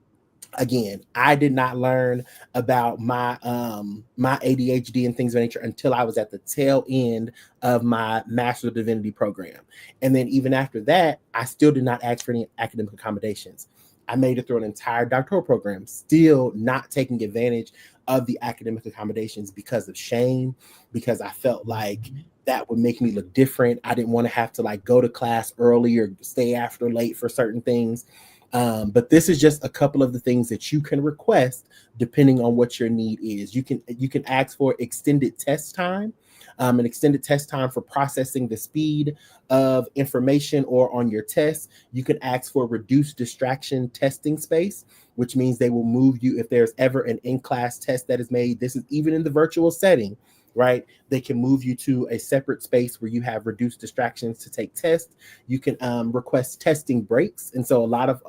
Again, I did not learn about my ADHD and things of that nature until I was at the tail end of my Master of Divinity program. And then even after that, I still did not ask for any academic accommodations. I made it through an entire doctoral program, still not taking advantage of the academic accommodations because of shame, because I felt like that would make me look different. I didn't want to have to like go to class early or stay after late for certain things. But this is just a couple of the things that you can request depending on what your need is. You can ask for extended test time, an extended test time for processing the speed of information or on your test. You can ask for reduced distraction testing space, which means they will move you if there's ever an in-class test that is made. This is even in the virtual setting, right? They can move you to a separate space where you have reduced distractions to take tests. You can request testing breaks. And so a lot of,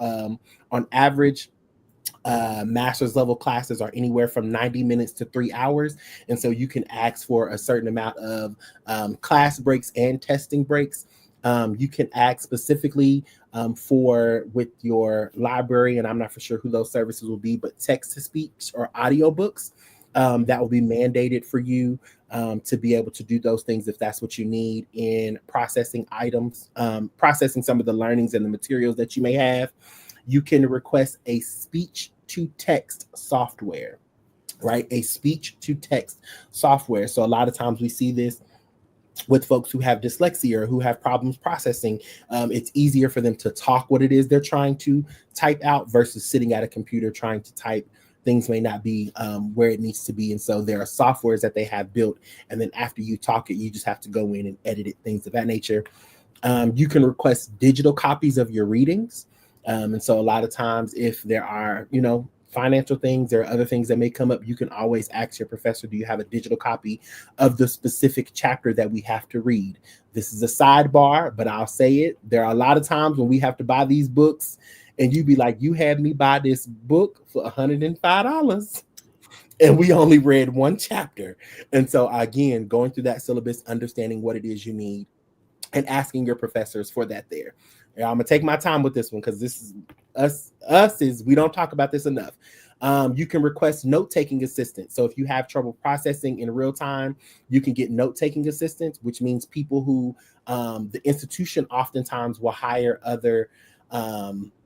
on average, master's level classes are anywhere from 90 minutes to 3 hours. And so you can ask for a certain amount of class breaks and testing breaks. You can ask specifically for with your library, and I'm not for sure who those services will be, but text to speech or audiobooks that will be mandated for you to be able to do those things if that's what you need in processing items, processing some of the learnings and the materials that you may have. You can request a speech to text software, right? A speech to text software. So a lot of times we see this with folks who have dyslexia or who have problems processing. It's easier for them to talk what it is they're trying to type out versus sitting at a computer trying to type. Things may not be where it needs to be. And so there are softwares that they have built. And then after you talk it, you just have to go in and edit it, things of that nature. You can request digital copies of your readings. And so a lot of times if there are, financial things, there are other things that may come up, you can always ask your professor, do you have a digital copy of the specific chapter that we have to read? This is a sidebar, but I'll say it. There are a lot of times when we have to buy these books and you be like, you had me buy this book for $105 and we only read one chapter. And so again, going through that syllabus, understanding what it is you need and asking your professors for that there. And I'm gonna take my time with this one because this is us is we don't talk about this enough. You can request note-taking assistance. So if you have trouble processing in real time, you can get note-taking assistance, which means people who the institution oftentimes will hire other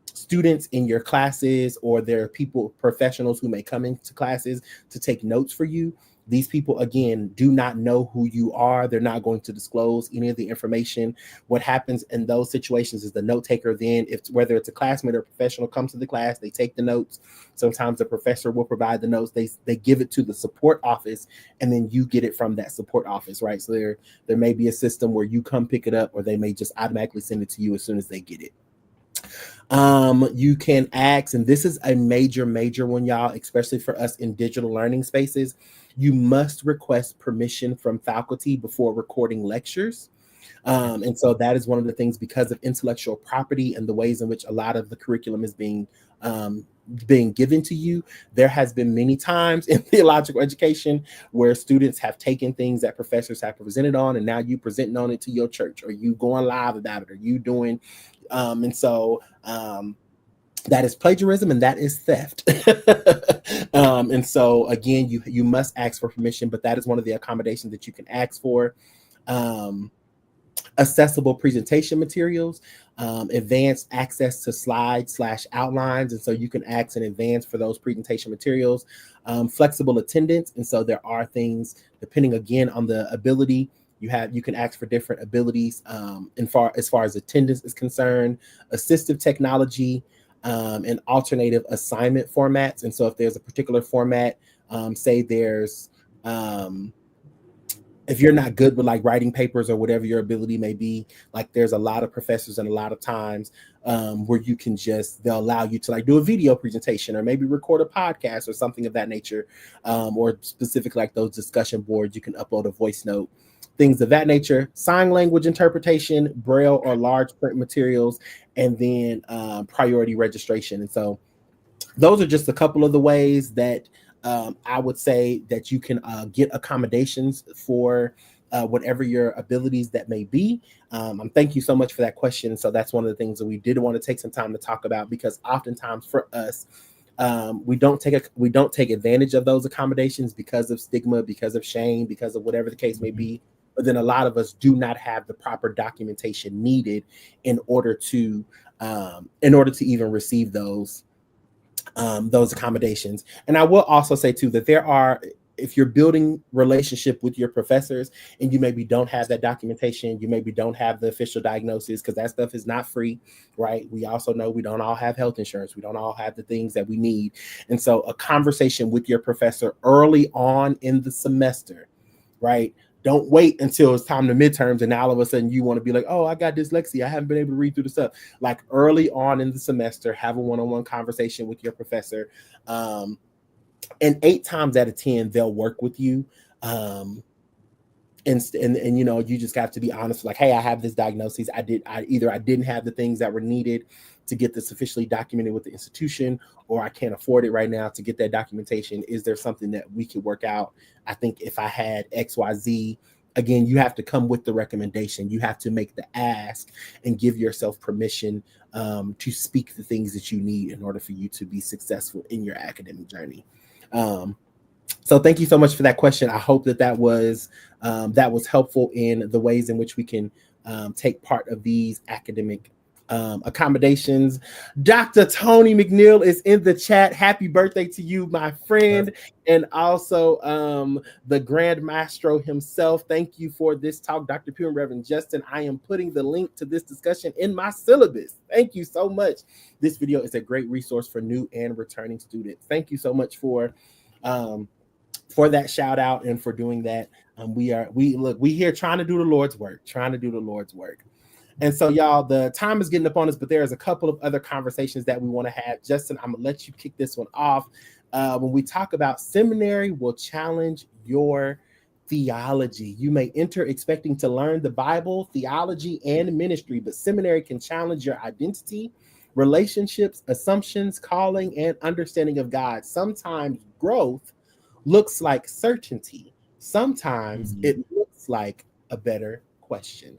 students in your classes, or there are people, professionals who may come into classes to take notes for you. These people, again, do not know who you are. They're not going to disclose any of the information. What happens in those situations is the note taker then, whether it's a classmate or a professional, comes to the class, they take the notes. Sometimes the professor will provide the notes. They give it to the support office, and then you get it from that support office, right? So there may be a system where you come pick it up, or they may just automatically send it to you as soon as they get it. You can ask, and this is a major one, y'all, especially for us in digital learning spaces. You must request permission from faculty before recording lectures. And so that is one of the things, because of intellectual property and the ways in which a lot of the curriculum is being given to you. There has been many times in theological education where students have taken things that professors have presented on, and now you presenting on it to your church, or you going live about it, or you doing, and so that is plagiarism and that is theft. And so again, you must ask for permission, but that is one of the accommodations that you can ask for. Accessible presentation materials, advanced access to slides/outlines. And so you can ask in advance for those presentation materials, flexible attendance. And so there are things, depending again on the ability, you can ask for different abilities as far as attendance is concerned, assistive technology, and alternative assignment formats. And so if there's a particular format, say there's, if you're not good with like writing papers or whatever your ability may be, like there's a lot of professors and a lot of times where you can they'll allow you to like do a video presentation or maybe record a podcast or something of that nature, or specifically like those discussion boards, you can upload a voice note, things of that nature. Sign language interpretation, braille or large print materials, and then priority registration. And so those are just a couple of the ways that I would say that you can get accommodations for whatever your abilities that may be. Thank you so much for that question. So that's one of the things that we did want to take some time to talk about, because oftentimes for us, we don't take advantage of those accommodations because of stigma, because of shame, because of whatever the case may be. But then a lot of us do not have the proper documentation needed in order to in order to even receive those accommodations. And I will also say too that there are, if you're building relationship with your professors and you maybe don't have that documentation, you maybe don't have the official diagnosis, because that stuff is not free, right? We also know we don't all have health insurance. We don't all have the things that we need. And so a conversation with your professor early on in the semester, right? Don't wait until it's time to midterms and now all of a sudden you want to be like, oh, I got dyslexia, I haven't been able to read through the stuff. Like early on in the semester, have a one-on-one conversation with your professor. And 8 times out of 10, they'll work with you. And you know, you just have to be honest, like, hey, I have this diagnosis. I didn't have the things that were needed to get this officially documented with the institution, or I can't afford it right now to get that documentation. Is there something that we could work out? I think if I had XYZ, again, you have to come with the recommendation. You have to make the ask and give yourself permission to speak the things that you need in order for you to be successful in your academic journey. So thank you so much for that question. I hope that was helpful in the ways in which we can take part of these academic accommodations. Dr. Tony McNeil is in the chat. Happy birthday to you, my friend. And also the Grand Maestro himself. Thank you for this talk, Dr. Pugh and Reverend Justin. I am putting the link to this discussion in my syllabus. Thank you so much. This video is a great resource for new and returning students. Thank you so much for that shout out and for doing that. We here trying to do the Lord's work, And so, y'all, the time is getting up on us, but there's a couple of other conversations that we want to have. Justin, I'm going to let you kick this one off. When we talk about seminary will challenge your theology. You may enter expecting to learn the Bible, theology, and ministry, but seminary can challenge your identity, relationships, assumptions, calling, and understanding of God. Sometimes growth looks like certainty. Sometimes it looks like a better question.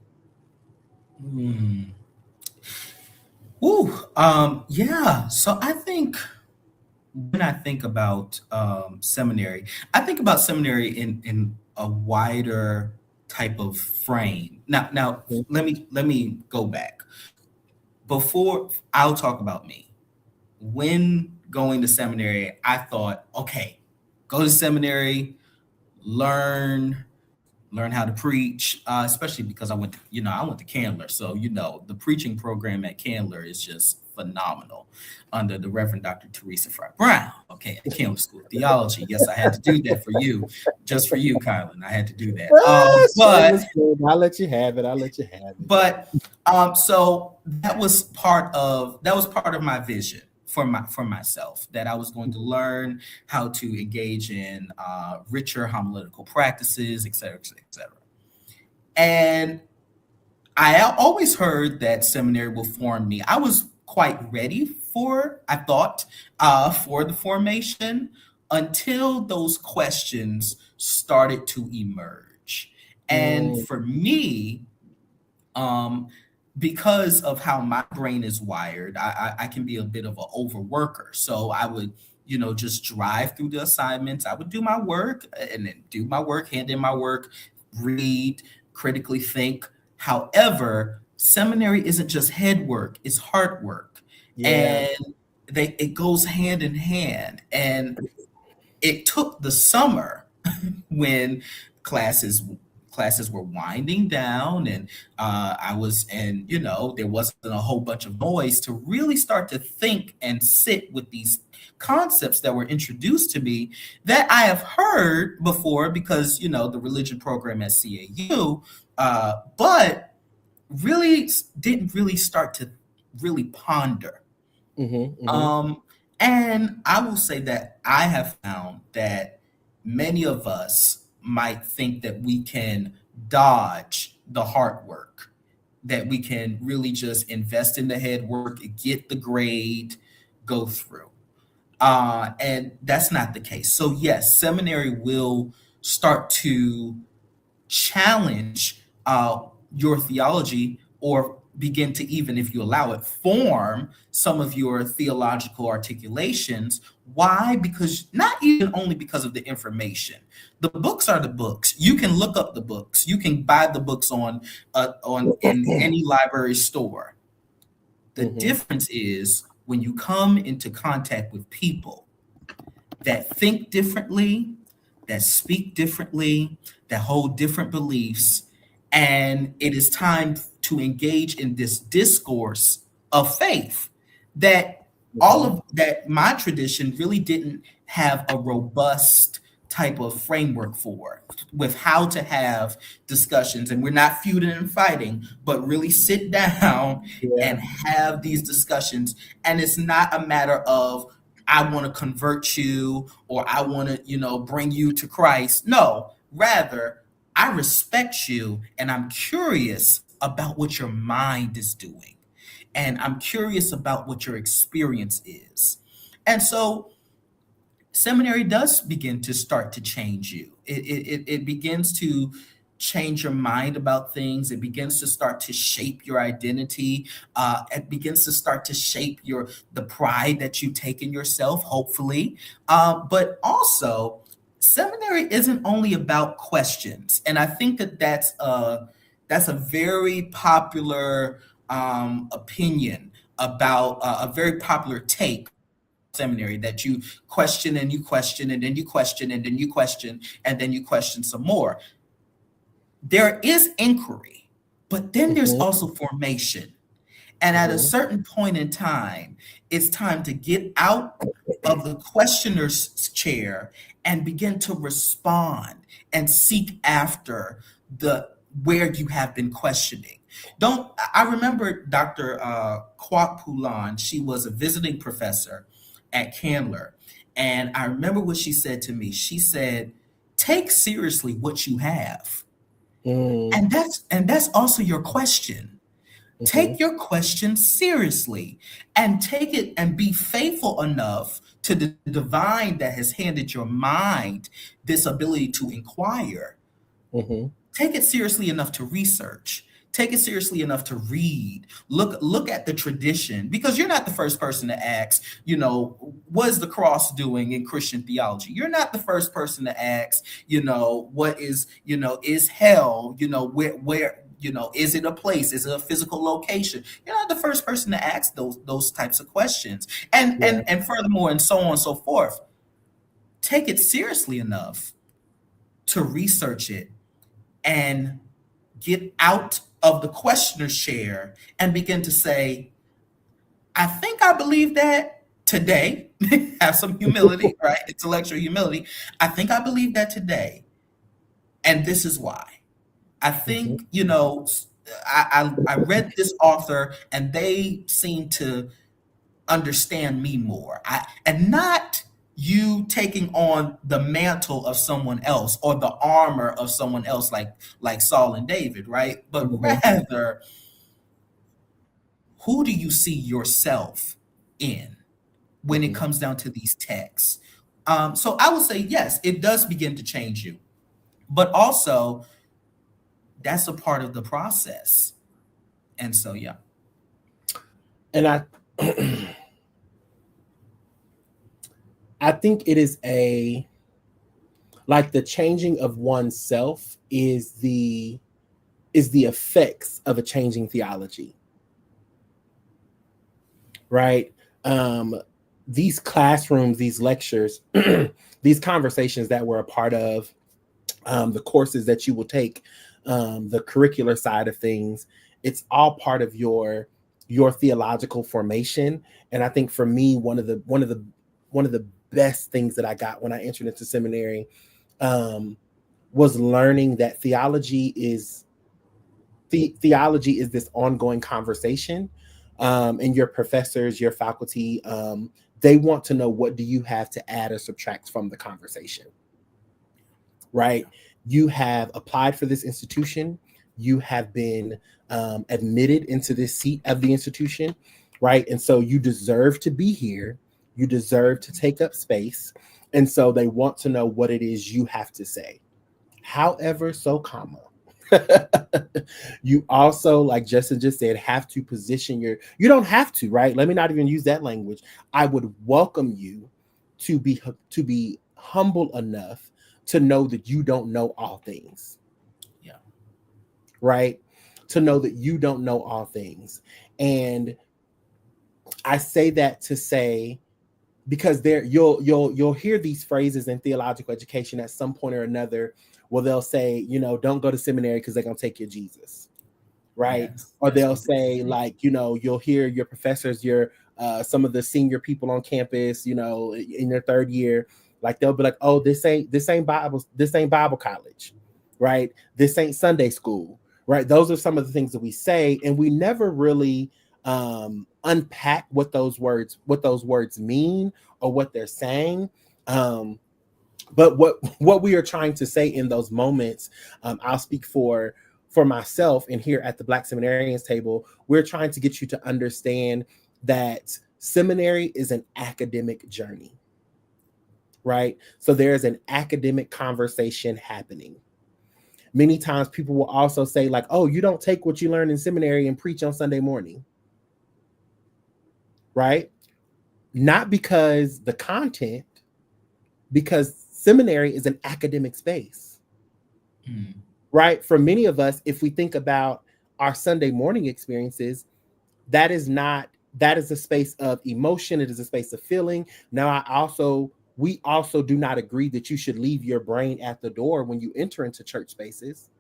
Yeah. So I think when I think about seminary, I think about seminary in a wider type of frame. Now, let me go back. Before I'll talk about me. When going to seminary, I thought, okay, go to seminary, learn how to preach, especially because I went to Candler. So, the preaching program at Candler is just phenomenal under the Reverend Dr. Teresa Fry Brown. Okay, at Candler School of Theology. Yes, I had to do that for you, just for you, Kylan. I had to do that. But I'll let you have it. But so that was part of my vision for myself, that I was going to learn how to engage in richer homiletical practices, et cetera, et cetera. And I always heard that seminary will form me. I was quite ready I thought, for the formation until those questions started to emerge. And for me, because of how my brain is wired, I can be a bit of an overworker. So I would, just drive through the assignments. I would do my work and then do my work, hand in my work, read, critically think. However, seminary isn't just head work, it's heart work. Yeah. And it goes hand in hand. And it took the summer when classes were winding down and there wasn't a whole bunch of noise to really start to think and sit with these concepts that were introduced to me that I have heard before because, the religion program at CAU, but really didn't really start to really ponder. And I will say that I have found that many of us might think that we can dodge the hard work, that we can really just invest in the head work, get the grade, go through. And that's not the case. So yes, seminary will start to challenge your theology, or begin to, even if you allow it, form some of your theological articulations. Why? Because not even only because of the information. The books are the books. You can look up the books. You can buy the books in any library store. The difference is when you come into contact with people that think differently, that speak differently, that hold different beliefs, and it is time to engage in this discourse of faith that all of that my tradition really didn't have a robust type of framework for, with how to have discussions. And we're not feuding and fighting, but really sit down Yeah. and have these discussions. And it's not a matter of I want to convert you or I want to, bring you to Christ. No, rather, I respect you and I'm curious about what your mind is doing. And I'm curious about what your experience is. And so seminary does begin to start to change you. It begins to change your mind about things. It begins to start to shape your identity. It begins to start to shape the pride that you take in yourself, hopefully. But also, seminary isn't only about questions, and I think that that's a very popular opinion about a very popular take seminary, that you question and you question and then you question and then you question and then you question some more. There is inquiry, but then there's also formation. And at a certain point in time, it's time to get out of the questioner's chair and begin to respond and seek after the where you have been questioning. Don't I remember Dr. Kwok Pulan, she was a visiting professor at Candler. And I remember what she said to me. She said, take seriously what you have. And that's also your question. Take your question seriously and take it and be faithful enough to the divine that has handed your mind this ability to inquire. Take it seriously enough to research. Take it seriously enough to read. Look at the tradition, because you're not the first person to ask, what is the cross doing in Christian theology? You're not the first person to ask, what is hell? Where is it a place? Is it a physical location? You're not the first person to ask those types of questions. And furthermore, and so on and so forth. Take it seriously enough to research it and get out of the questioner's chair and begin to say, I think I believe that today. Have some humility, right? Intellectual humility. I think I believe that today. And this is why. I think, I read this author and they seem to understand me more. And not you taking on the mantle of someone else or the armor of someone else, like Saul and David, right? But rather, who do you see yourself in when it comes down to these texts? So I would say, yes, it does begin to change you, but also that's a part of the process. And so, yeah. And I think it is the changing of oneself is the effects of a changing theology, right? These classrooms, these lectures, these conversations that we're a part of, the courses that you will take, the curricular side of things, it's all part of your theological formation. And I think for me, one of the best things that I got when I entered into seminary was learning that theology is this ongoing conversation, and your professors, your faculty, they want to know, what do you have to add or subtract from the conversation, right? You have applied for this institution. You have been admitted into this seat of the institution, right? And so you deserve to be here. You deserve to take up space. And so they want to know what it is you have to say. However, comma. You also, like Justin just said, have to position you don't have to, right? Let me not even use that language. I would welcome you to be humble enough to know that you don't know all things. Yeah. Right? To know that you don't know all things. And I say that to say, because there you'll hear these phrases in theological education at some point or another. Well, they'll say, don't go to seminary because they're gonna take your Jesus, right? Yes, Or that's they'll what they say, say. like, you'll hear your professors, your some of the senior people on campus, in their third year, like they'll be like, oh, this ain't Bible college, right? This ain't Sunday school, right? Those are some of the things that we say, and we never really unpack what those words mean or what they're saying. But what we are trying to say in those moments, I'll speak for myself, and here at the Black Seminarians Table, we're trying to get you to understand that seminary is an academic journey, right? So there's an academic conversation happening. Many times people will also say, like, oh, you don't take what you learn in seminary and preach on Sunday morning, right? Not because the content, because seminary is an academic space, Mm. right? For many of us, if we think about our Sunday morning experiences, that is not that is a space of emotion. It is a space of feeling. Now, we also do not agree that you should leave your brain at the door when you enter into church spaces,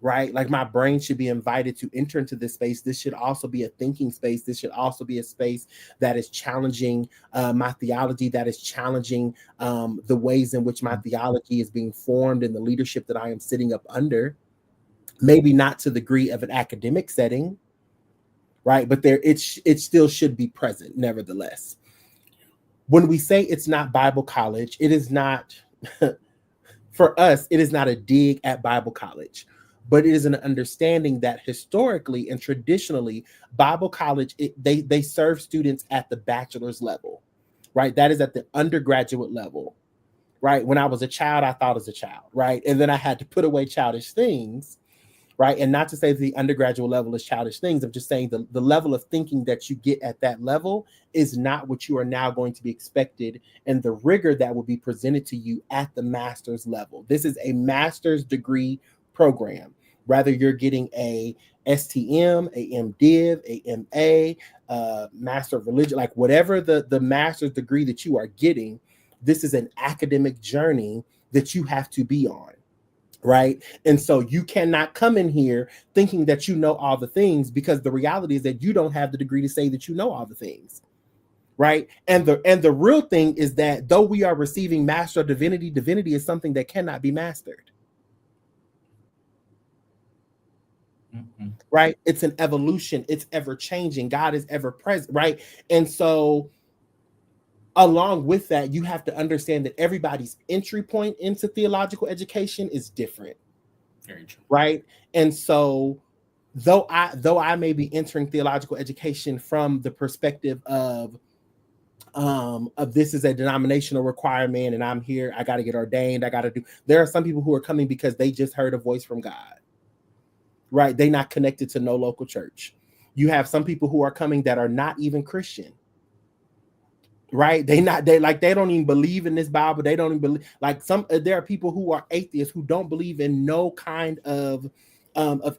right? Like, my brain should be invited to enter into this space. This should also be a thinking space. This should also be a space that is challenging my theology, that is challenging the ways in which my theology is being formed and the leadership that I am sitting up under. Maybe not to the degree of an academic setting, right? But it still should be present, nevertheless. When we say it's not Bible college, it is not for us. It is not a dig at Bible college, but it is an understanding that historically and traditionally, Bible college, they serve students at the bachelor's level, right? That is at the undergraduate level, right? When I was a child, I thought as a child, right? And then I had to put away childish things, right? And not to say the undergraduate level is childish things. I'm just saying the level of thinking that you get at that level is not what you are now going to be expected, and the rigor that will be presented to you at the master's level. This is a master's degree program. Rather, you're getting a STM, a MDiv, a MA, Master of Religion, like whatever the master's degree that you are getting, this is an academic journey that you have to be on, right? And so you cannot come in here thinking that you know all the things, because the reality is that you don't have the degree to say that you know all the things, right? And the real thing is that though we are receiving master of divinity, divinity is something that cannot be mastered, Mm-mm. right? It's an evolution. It's ever changing. God is ever present, right? And so along with that, you have to understand that everybody's entry point into theological education is different, Very true. right? And so though I may be entering theological education from the perspective of this is a denominational requirement, and I'm here, I got to get ordained, I got to do. There are some people who are coming because they just heard a voice from God, right? They not connected to no local church. You have some people who are coming that are not even Christian, right? They don't even believe in this Bible. They don't even believe, like, there are people who are atheists who don't believe in no kind of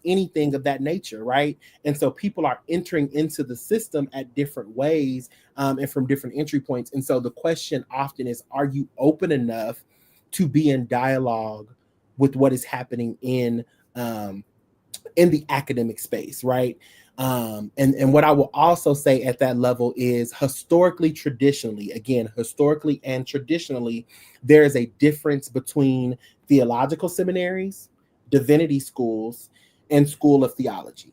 anything of that nature, right? And so people are entering into the system at different ways, and from different entry points. And so the question often is, are you open enough to be in dialogue with what is happening um, in the academic space, right? And what I will also say at that level is, historically and traditionally, there is a difference between theological seminaries, divinity schools, and school of theology,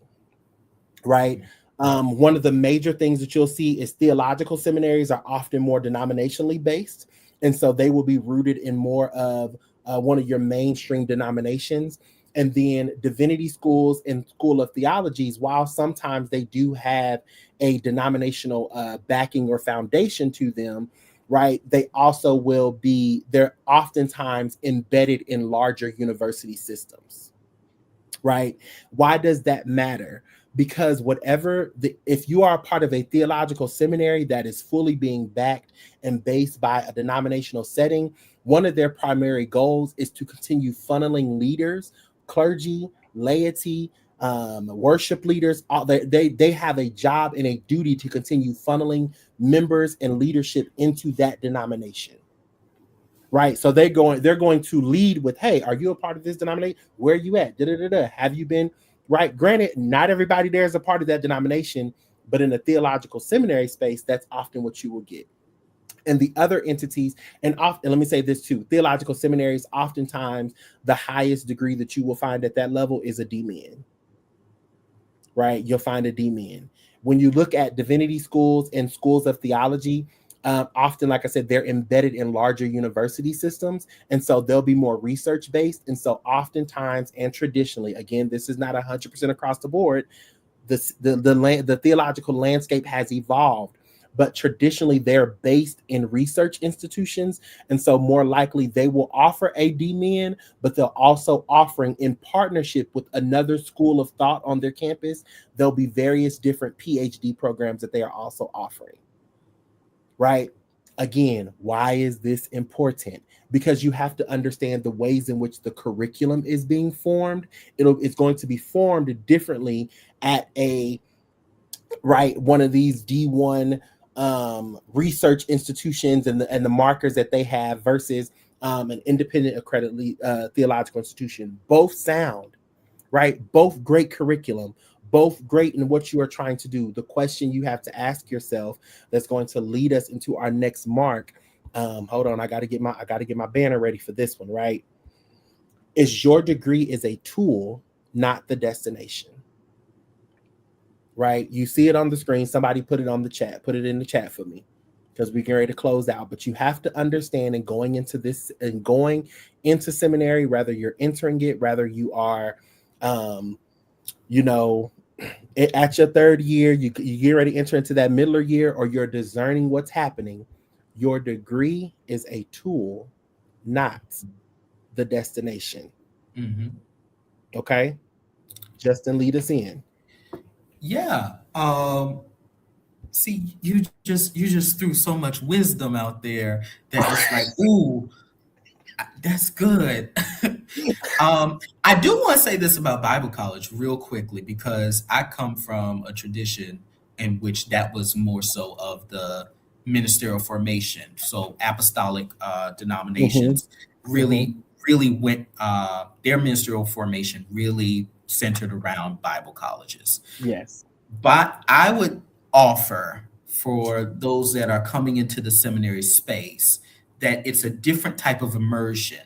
right? One of the major things that you'll see is theological seminaries are often more denominationally based, and so they will be rooted in more of one of your mainstream denominations. And then divinity schools and school of theologies, while sometimes they do have a denominational backing or foundation to them, right? They're oftentimes embedded in larger university systems, right? Why does that matter? Because if you are a part of a theological seminary that is fully being backed and based by a denominational setting, one of their primary goals is to continue funneling leaders, clergy, laity, worship leaders. They have a job and a duty to continue funneling members and leadership into that denomination. Right. So they're going to lead with, hey, are you a part of this denomination? Where are you at? Da, da, da, da. Have you been right? Granted, not everybody there is a part of that denomination, but in the theological seminary space, that's often what you will get. And the other entities, and often, let me say this too, theological seminaries, oftentimes the highest degree that you will find at that level is a D-Min. Right? You'll find a D-Min. When you look at divinity schools and schools of theology, often, like I said, they're embedded in larger university systems. And so they'll be more research based. And so oftentimes and traditionally, again, this is not 100% across the board, the theological landscape has evolved, but traditionally they're based in research institutions, and so more likely they will offer a D-Min, but they'll also offering in partnership with another school of thought on their campus. There'll be various different PhD programs that they are also offering. Right? Again, why is this important? Because you have to understand the ways in which the curriculum is being formed. It's going to be formed differently at a right one of these D1 research institutions, and the markers that they have versus an independent accredited theological institution. Both sound, right? Both great curriculum, both great in what you are trying to do. The question you have to ask yourself that's going to lead us into our next mark. Hold on, I got to get my banner ready for this one. Right? Is your degree is a tool, not the destination. Right? You see it on the screen. Somebody put it on the chat. Put it in the chat for me, because we're getting ready to close out. But you have to understand, and going into this and going into seminary, whether you're entering it, whether you are, you know, at your third year, you get ready to enter into that middle year, or you're discerning what's happening. Your degree is a tool, not the destination. Mm-hmm. Okay, Justin, lead us in. Yeah. See, you just threw so much wisdom out there that it's like, ooh, that's good. I do want to say this about Bible college real quickly, because I come from a tradition in which that was more so of the ministerial formation. So apostolic Mm-hmm, denominations mm-hmm. really went, their ministerial formation really centered around Bible colleges. Yes. But I would offer for those that are coming into the seminary space that it's a different type of immersion.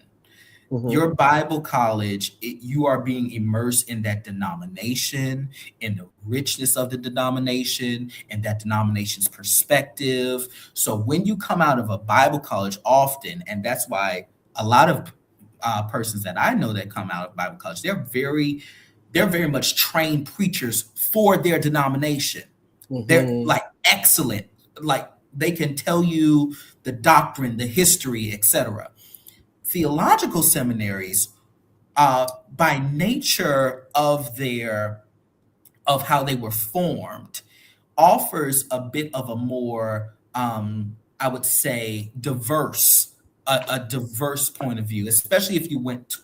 Mm-hmm, Your Bible college, you are being immersed in that denomination, in the richness of the denomination, and that denomination's perspective. So when you come out of a Bible college, often, and that's why a lot of persons that I know that come out of Bible college, they're very much trained preachers for their denomination. They're mm-hmm. like excellent, like they can tell you the doctrine, the history, etc. Theological seminaries, by nature of their of how they were formed, offers a bit of a more, I would say, a diverse point of view, especially if you went to,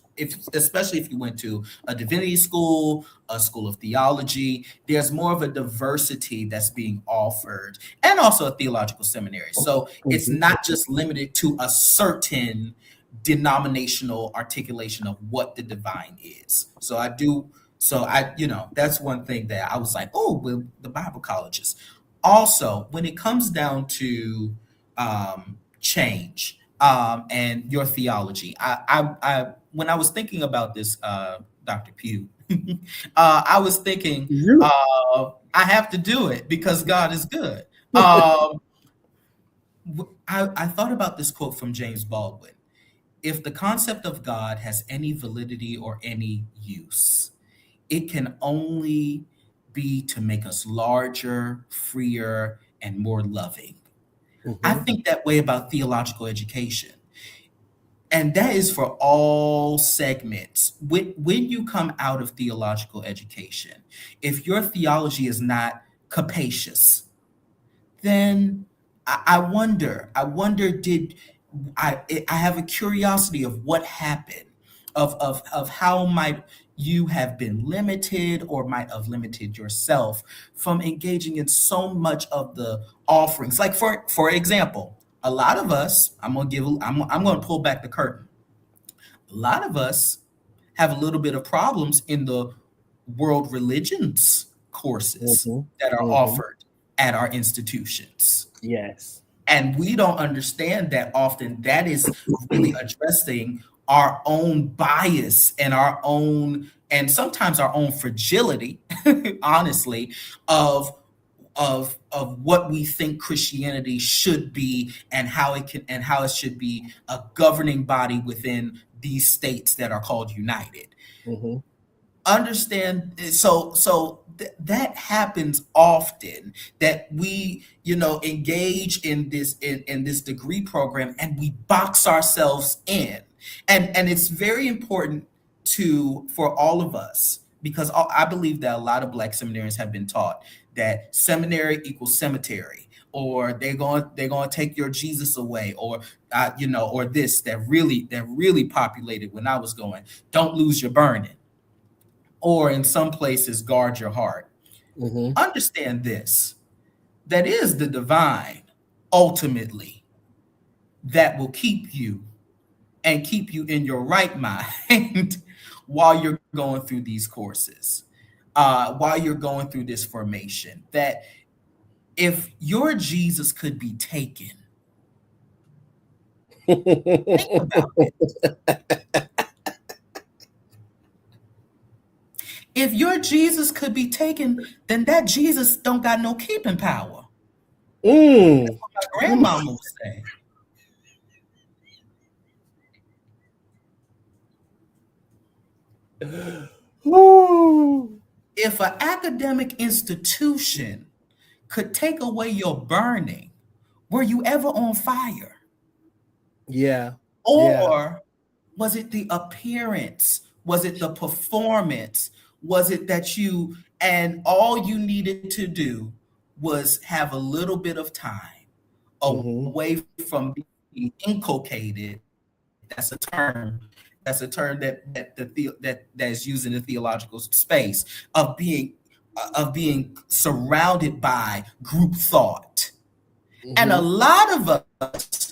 especially if you went to a divinity school, a school of theology. There's more of a diversity that's being offered, and also a theological seminary. So it's Mm-hmm. not just limited to a certain denominational articulation of what the divine is. So that's one thing that I was like, oh, well, the Bible colleges. Also, when it comes down to change, and your theology, when I was thinking about this, Dr. Pugh, I was thinking, You. I have to do it because God is good. I thought about this quote from James Baldwin. If the concept of God has any validity or any use, it can only be to make us larger, freer, and more loving. I Mm-hmm. think that way about theological education. And that is for all segments. When you come out of theological education, if your theology is not capacious, then I wonder, did I have a curiosity of what happened. of how might you have been limited or might have limited yourself from engaging in so much of the offerings. Like for example, a lot of us, I'm gonna pull back the curtain. A lot of us have a little bit of problems in the world religions courses Mm-hmm. that are Mm-hmm. offered at our institutions. Yes. And we don't understand that often that is really addressing our own bias and our own, and sometimes our own fragility, honestly, of what we think Christianity should be and how it should be a governing body within these states that are called united. Mm-hmm. Understand, that happens often, that we engage in this degree program and we box ourselves in, and it's very important to for all of us, because I believe that a lot of Black seminarians have been taught that seminary equals cemetery, or they're going to take your Jesus away, or or this that really populated when I was going, don't lose your burning, or in some places, guard your heart. Mm-hmm. Understand this, that is the divine, ultimately, that will keep you and keep you in your right mind while you're going through these courses, while you're going through this formation. That if your Jesus could be taken, think about it. If your Jesus could be taken, then that Jesus don't got no keeping power. Mm. My grandmama would say. Woo. If an academic institution could take away your burning, were you ever on fire? Yeah. Yeah. Or was it the appearance? Was it the performance? Was it that and all you needed to do was have a little bit of time Mm-hmm. away from being inculcated? That's a term that is used in the theological space, of being surrounded by group thought. And a Mm-hmm. lot of us,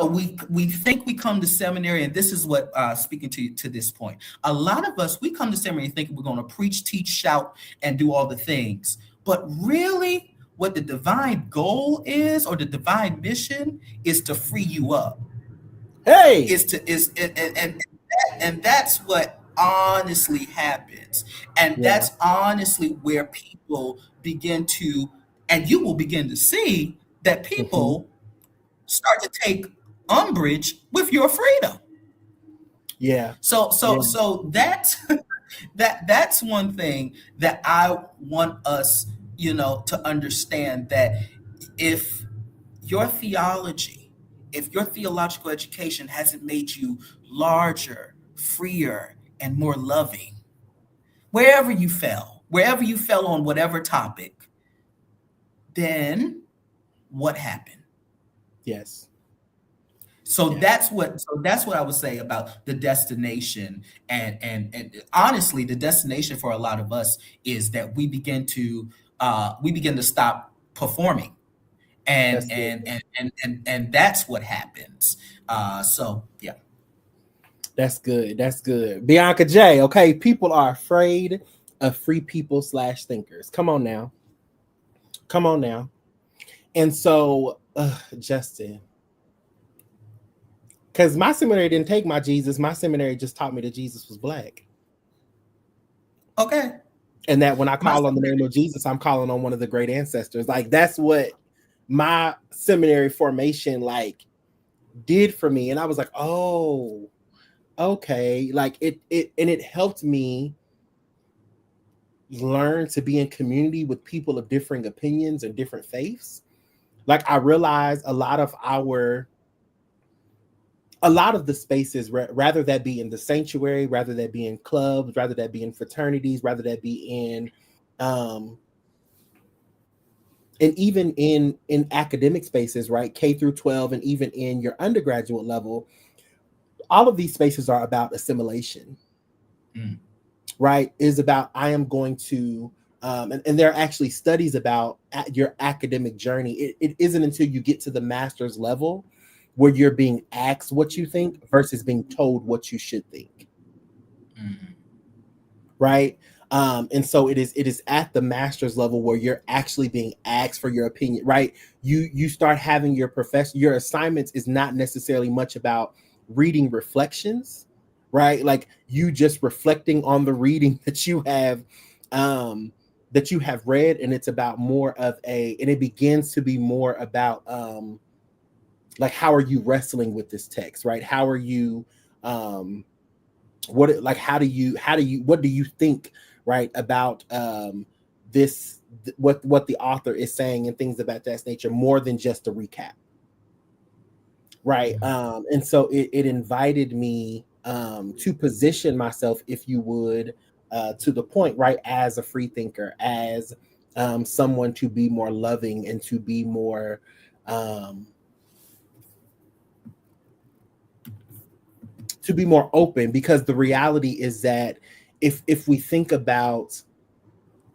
we think we come to seminary, and this is what, speaking to this point, a lot of us, we come to seminary thinking we're going to preach, teach, shout, and do all the things. But really, what the divine goal is, or the divine mission, is to free you up. Hey. Is to is and that's what honestly happens, and Yeah. that's honestly where people begin to, and you will begin to see that Mm-hmm. people start to take umbrage with your freedom. Yeah. So so Yeah. so that's that's one thing that I want us, to understand, that if your theology, if your theological education hasn't made you larger, freer, and more loving, wherever you fell on whatever topic, then what happened? Yes. So Yeah. that's what I would say about the destination, and honestly, the destination for a lot of us is that we begin to stop performing, That's and good. and and and that's what happens. So yeah. That's good. That's good. Bianca J. Okay. People are afraid of free people slash thinkers. Come on now. Come on now. And so, Justin, because my seminary didn't take my Jesus. My seminary just taught me that Jesus was Black. Okay. And that when I My call on the name of Jesus, I'm calling on one of the great ancestors. Like, that's what my seminary formation like did for me. And I was like, oh, okay. Like it helped me learn to be in community with people of differing opinions and different faiths. Like, I realized a lot of the spaces, rather that be in the sanctuary, rather that be in clubs, rather that be in fraternities, rather that be in um and even in academic spaces, right, K through 12, and even in your undergraduate level, all of these spaces are about assimilation, Mm, right? Is about I am going to, and there are actually studies about your academic journey. It isn't until you get to the master's level where you're being asked what you think versus being told what you should think, mm, right? And so it is at the master's level where you're actually being asked for your opinion, right? You start having your assignments is not necessarily much about reading reflections, right? Like you just reflecting on the reading um that you have read, and it's about more of a and it begins to be more about like how are you wrestling with this text, right? How are you um like how do you what do you think, right, about this what the author is saying and things about that nature, more than just a recap, right? mm. And so it invited me to position myself, if you would, to the point, right, as a free thinker, as someone to be more loving and um to be more open, because the reality is that if we think about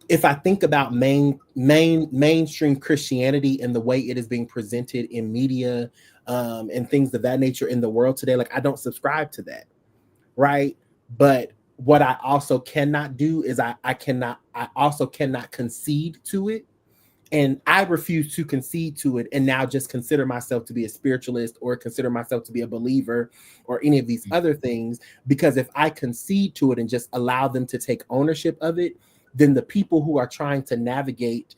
if I think about mainstream Christianity and the way it is being presented in media, and things of that nature in the world today, like I don't subscribe to that, right? But what I also cannot do is I also cannot concede to it, and I refuse to concede to it and now just consider myself to be a spiritualist or consider myself to be a believer or any of these other things. Because if I concede to it and just allow them to take ownership of it, then the people who are trying to navigate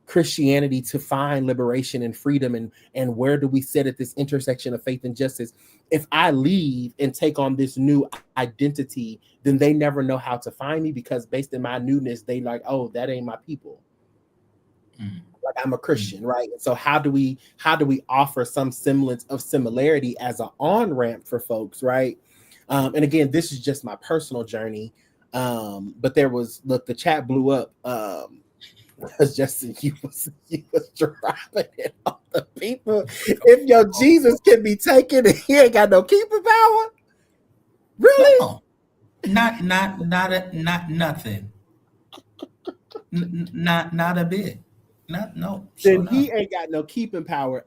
Christianity to find liberation and freedom, and where do we sit at this intersection of faith and justice, if I leave and take on this new identity, then they never know how to find me, because based in my newness they like, oh, that ain't my people, Mm, like I'm a mm. Christian, right? So how do we offer some semblance of similarity as an on ramp for folks, right? And again, this is just my personal journey. But there was look, the chat blew up. Because Justin, you was dropping it on the people. If your Jesus can be taken and he ain't got no keeping power, really? No, not nothing. Not a bit. Not no. Sure Then enough. he ain't got no keeping power.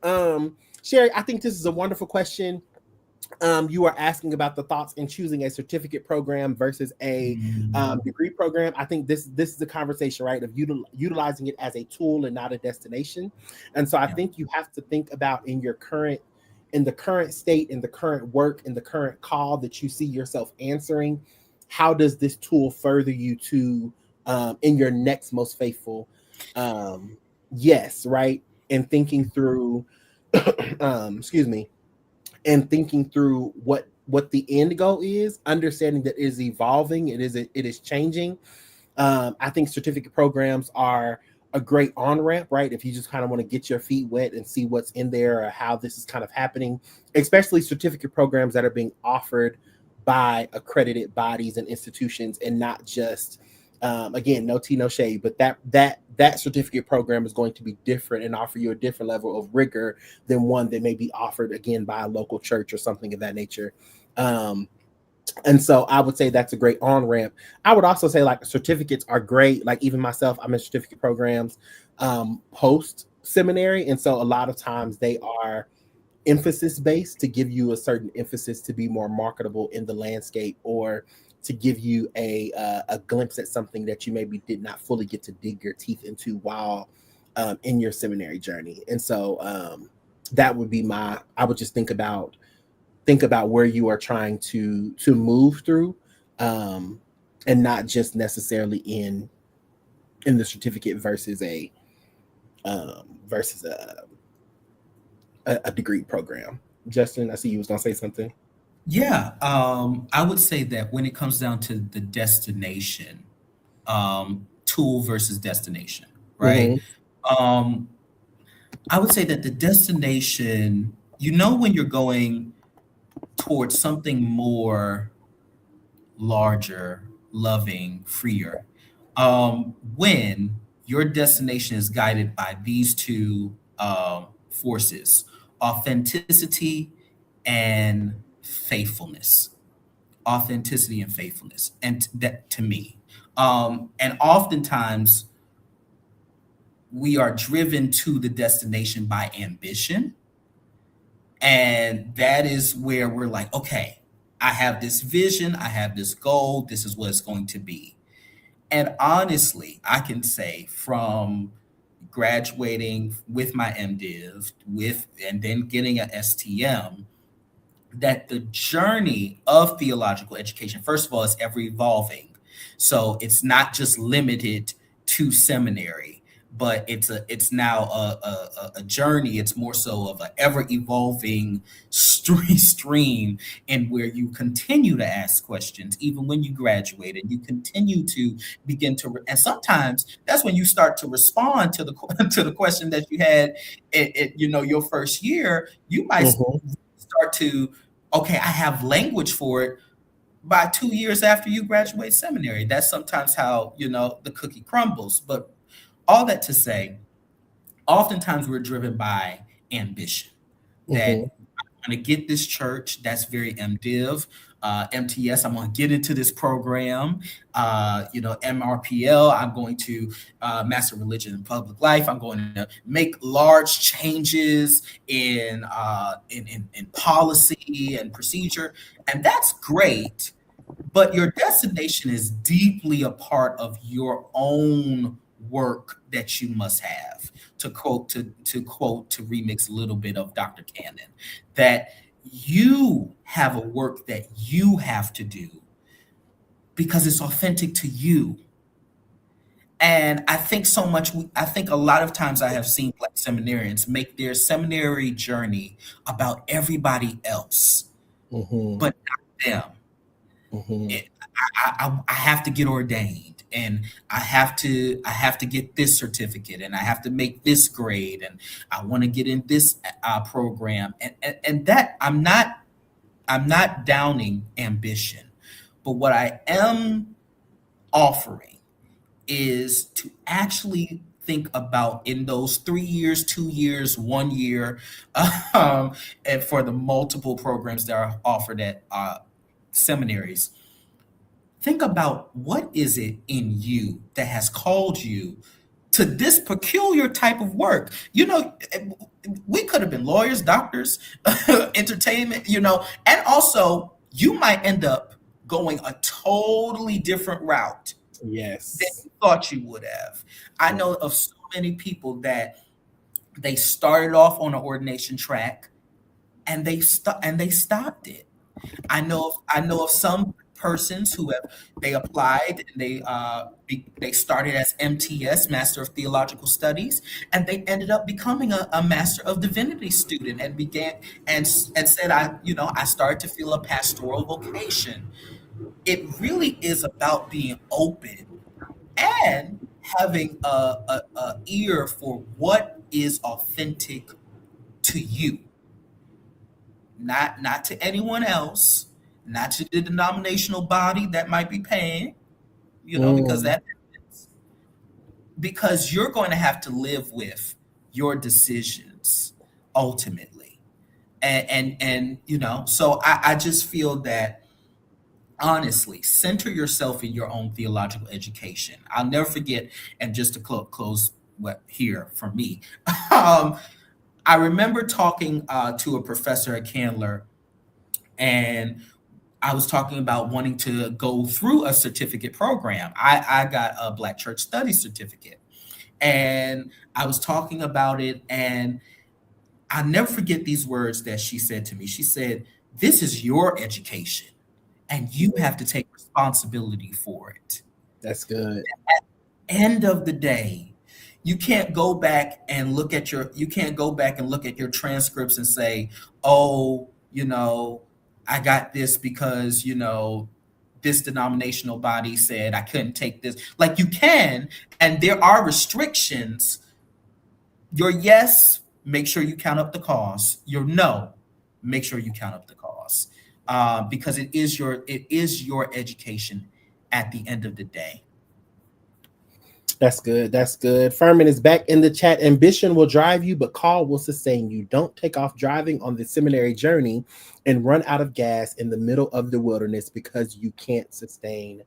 Sherry, I think this is a wonderful question. You are asking about the thoughts in choosing a certificate program versus a Mm, degree program. I think this is a conversation, right, of utilizing it as a tool and not a destination. And so I yeah. think you have to think about in the current state, in the current work, in the current call that you see yourself answering, how does this tool further you to in your next most faithful yes, right? And thinking through excuse me, and thinking through what the end goal is, understanding that it is evolving, it is changing. I think certificate programs are a great on ramp, right? If you just kind of want to get your feet wet and see what's in there or how this is kind of happening, especially certificate programs that are being offered by accredited bodies and institutions, and not just again, no tea, no shade, but that certificate program is going to be different and offer you a different level of rigor than one that may be offered again by a local church or something of that nature. Um, and so I would say that's a great on ramp. I would also say like certificates are great. Like even myself, I'm in certificate programs post seminary. And so a lot of times they are emphasis based to give you a certain emphasis to be more marketable in the landscape, or to give you a glimpse at something that you maybe did not fully get to dig your teeth into while in your seminary journey. And so that would be I would just think about where you are trying to move through, um, and not just necessarily in the certificate versus versus a degree program. Justin, I see you was gonna say something. Yeah. I would say that when it comes down to the destination, tool versus destination, right? Mm-hmm. Um, I would say that the destination, when you're going towards something more larger, loving, freer, when your destination is guided by these two forces, authenticity and faithfulness, authenticity and faithfulness, and that to me. And oftentimes we are driven to the destination by ambition. And that is where we're like, okay, I have this vision, I have this goal, this is what it's going to be. And honestly, I can say from graduating with my MDiv with and then getting a STM, that the journey of theological education, first of all, is ever evolving. So it's not just limited to seminary, but it's now a journey. It's more so of an ever evolving stream, and where you continue to ask questions even when you graduate, and you continue to begin to and sometimes that's when you start to respond to the to the question that you had your first year. You might Mm-hmm. start to, okay, I have language for it by 2 years after you graduate seminary. That's sometimes how, the cookie crumbles. But all that to say, oftentimes we're driven by ambition, Mm-hmm. that I'm going to get this church. That's very MDiv. MTS, I'm going to get into this program. MRPL, I'm going to master religion and public life. I'm going to make large changes in policy and procedure, and that's great. But your destination is deeply a part of your own work that you must have. To remix a little bit of Dr. Cannon, that you have a work that you have to do because it's authentic to you. And I think a lot of times I have seen Black seminarians make their seminary journey about everybody else, Mm-hmm. but not them. Mm-hmm. It, I have to get ordained, and I have to get this certificate, and I have to make this grade, and I want to get in this program, and that I'm not downing ambition, but what I am offering is to actually think about, in those 3 years, 2 years, 1 year, um, and for the multiple programs that are offered at seminaries. Think about, what is it in you that has called you to this peculiar type of work. We could have been lawyers, doctors, entertainment, and also you might end up going a totally different route than Yes. you thought you would have. I know of so many people that they started off on an ordination track, and they stopped it. I know of some persons who they applied, and they started as MTS, Master of Theological Studies, and they ended up becoming a Master of Divinity student, and began and said, I started to feel a pastoral vocation. It really is about being open and having a ear for what is authentic to you, not to anyone else, not to the denominational body that might be paying, because Mm. you're going to have to live with your decisions ultimately. So I just feel that, honestly, center yourself in your own theological education. I'll never forget, and just to close what here from me, um, I remember talking to a professor at Candler, and I was talking about wanting to go through a certificate program. I got a Black Church Studies certificate, and I was talking about it, and I'll never forget these words that she said to me. She said, "This is your education, and you have to take responsibility for it." That's good. End of the day, you can't go back and look at your transcripts and say, "Oh, I got this because, this denominational body said I couldn't take this." Like, you can, and there are restrictions. Your yes, make sure you count up the cost. Your no, make sure you count up the cost, because it is your education at the end of the day. That's good. That's good. Furman is back in the chat. Ambition will drive you, but call will sustain you. Don't take off driving on the seminary journey and run out of gas in the middle of the wilderness because you can't sustain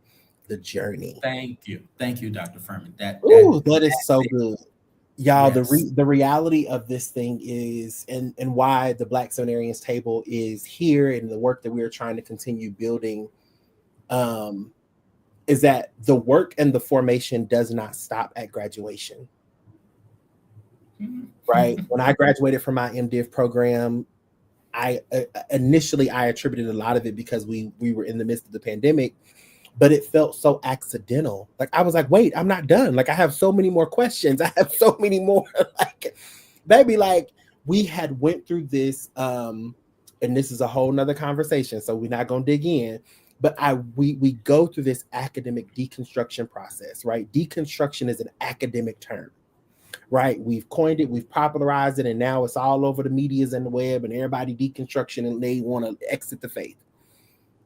the journey. Thank you, Dr. Furman. Ooh, that is That's so it. good. Y'all, Yes. the reality of this thing is, and why the Black Seminarians Table is here and the work that we are trying to continue building, um, is that the work and the formation does not stop at graduation. Right. When I graduated from my MDiv program, I initially I attributed a lot of it because we were in the midst of the pandemic, but it felt so accidental. Like I was like, wait, I'm not done. Like I have so many more questions. I have so many more. Like, baby, like we had went through this, and this is a whole nother conversation, so we're not gonna dig in. But we go through this academic deconstruction process, right? Deconstruction is an academic term, right? We've coined it, we've popularized it, and now it's all over the medias and the web, and everybody deconstruction and they want to exit the faith.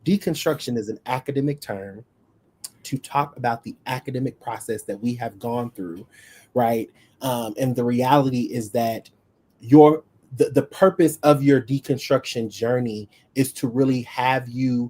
Deconstruction is an academic term to talk about the academic process that we have gone through, right? And the reality is that your the purpose of your deconstruction journey is to really have you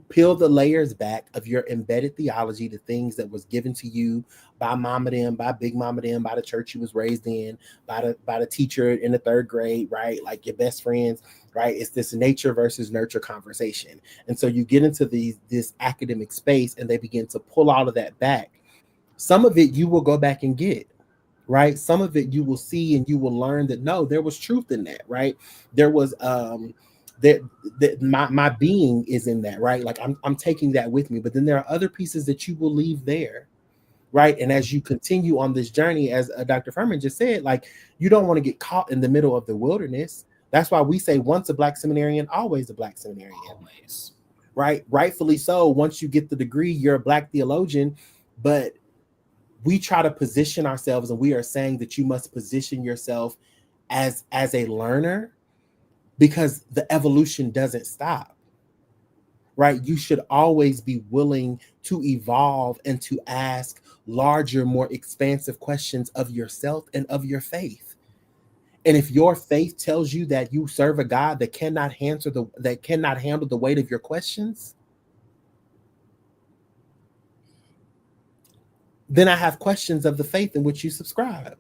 peel the layers back of your embedded theology, the things that was given to you by mama them, by big mama them, by the church you was raised in, by the teacher in the third grade, right? Like your best friends, right? It's this nature versus nurture conversation. And so you get into this academic space and they begin to pull all of that back. Some of it you will go back and get, right? Some of it you will see and you will learn that no, there was truth in that, right? There was that my being is in that, right? Like I'm taking that with me, but then there are other pieces that you will leave there, right? And as you continue on this journey, as Dr. Furman just said, like you don't want to get caught in the middle of the wilderness. That's why we say once a Black seminarian, always a Black seminarian, Always. right? Rightfully so. Once you get the degree, you're a Black theologian, but we try to position ourselves, and we are saying that you must position yourself as a learner because the evolution doesn't stop, right? You should always be willing to evolve and to ask larger, more expansive questions of yourself and of your faith. And if your faith tells you that you serve a God that cannot handle the weight of your questions, then I have questions of the faith in which you subscribe.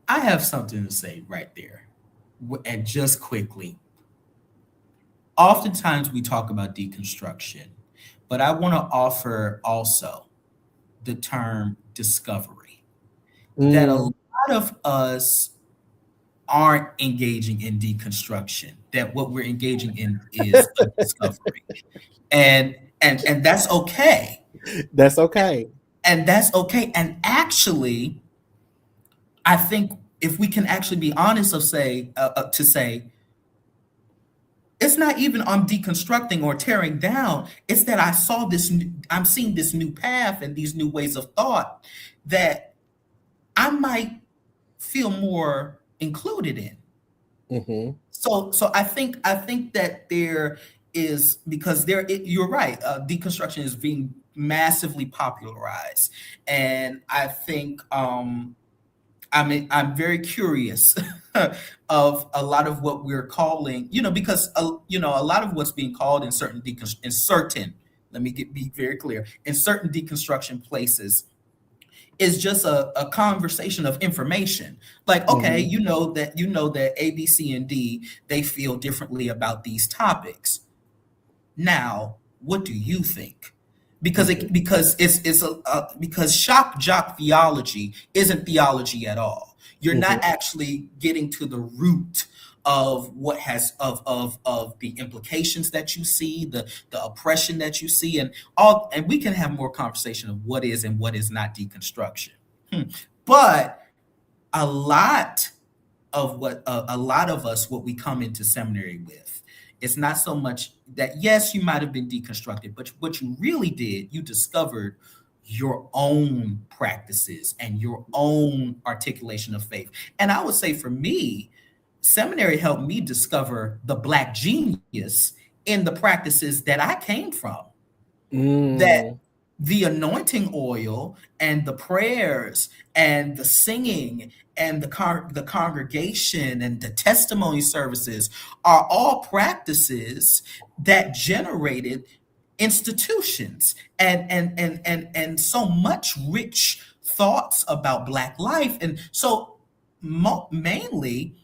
I have something to say right there. And just quickly, oftentimes we talk about deconstruction, but I want to offer also the term discovery. That a Mm. lot of us aren't engaging in deconstruction, that what we're engaging in is a discovery. And that's okay. That's okay. And that's okay. And actually, I think if we can actually be honest of say to say it's not even on deconstructing or tearing down. It's that I'm seeing this new path and these new ways of thought that I might feel more included in. Mm-hmm. So I think that there is because you're right. Deconstruction is being massively popularized, and I think I'm very curious of a lot of what we're calling, because a lot of what's being called in certain, let me be very clear, in certain deconstruction places is just a conversation of information. Like, okay, Mm-hmm. you know that A, B, C, and D, they feel differently about these topics. Now, what do you think? Because Mm-hmm. because shock jock theology isn't theology at all. You're Mm-hmm. not actually getting to the root of what has of the implications that you see, the oppression that you see, and we can have more conversation of what is and what is not deconstruction. Hmm. But a lot a lot of us, what we come into seminary with, it's not so much that yes, you might have been deconstructed, but what you really did, you discovered your own practices and your own articulation of faith. And I would say for me, seminary helped me discover the Black genius in the practices that I came from. That Mm. the anointing oil and the prayers and the singing and the congregation and the testimony services are all practices that generated institutions and so much rich thoughts about Black life. And so mainly,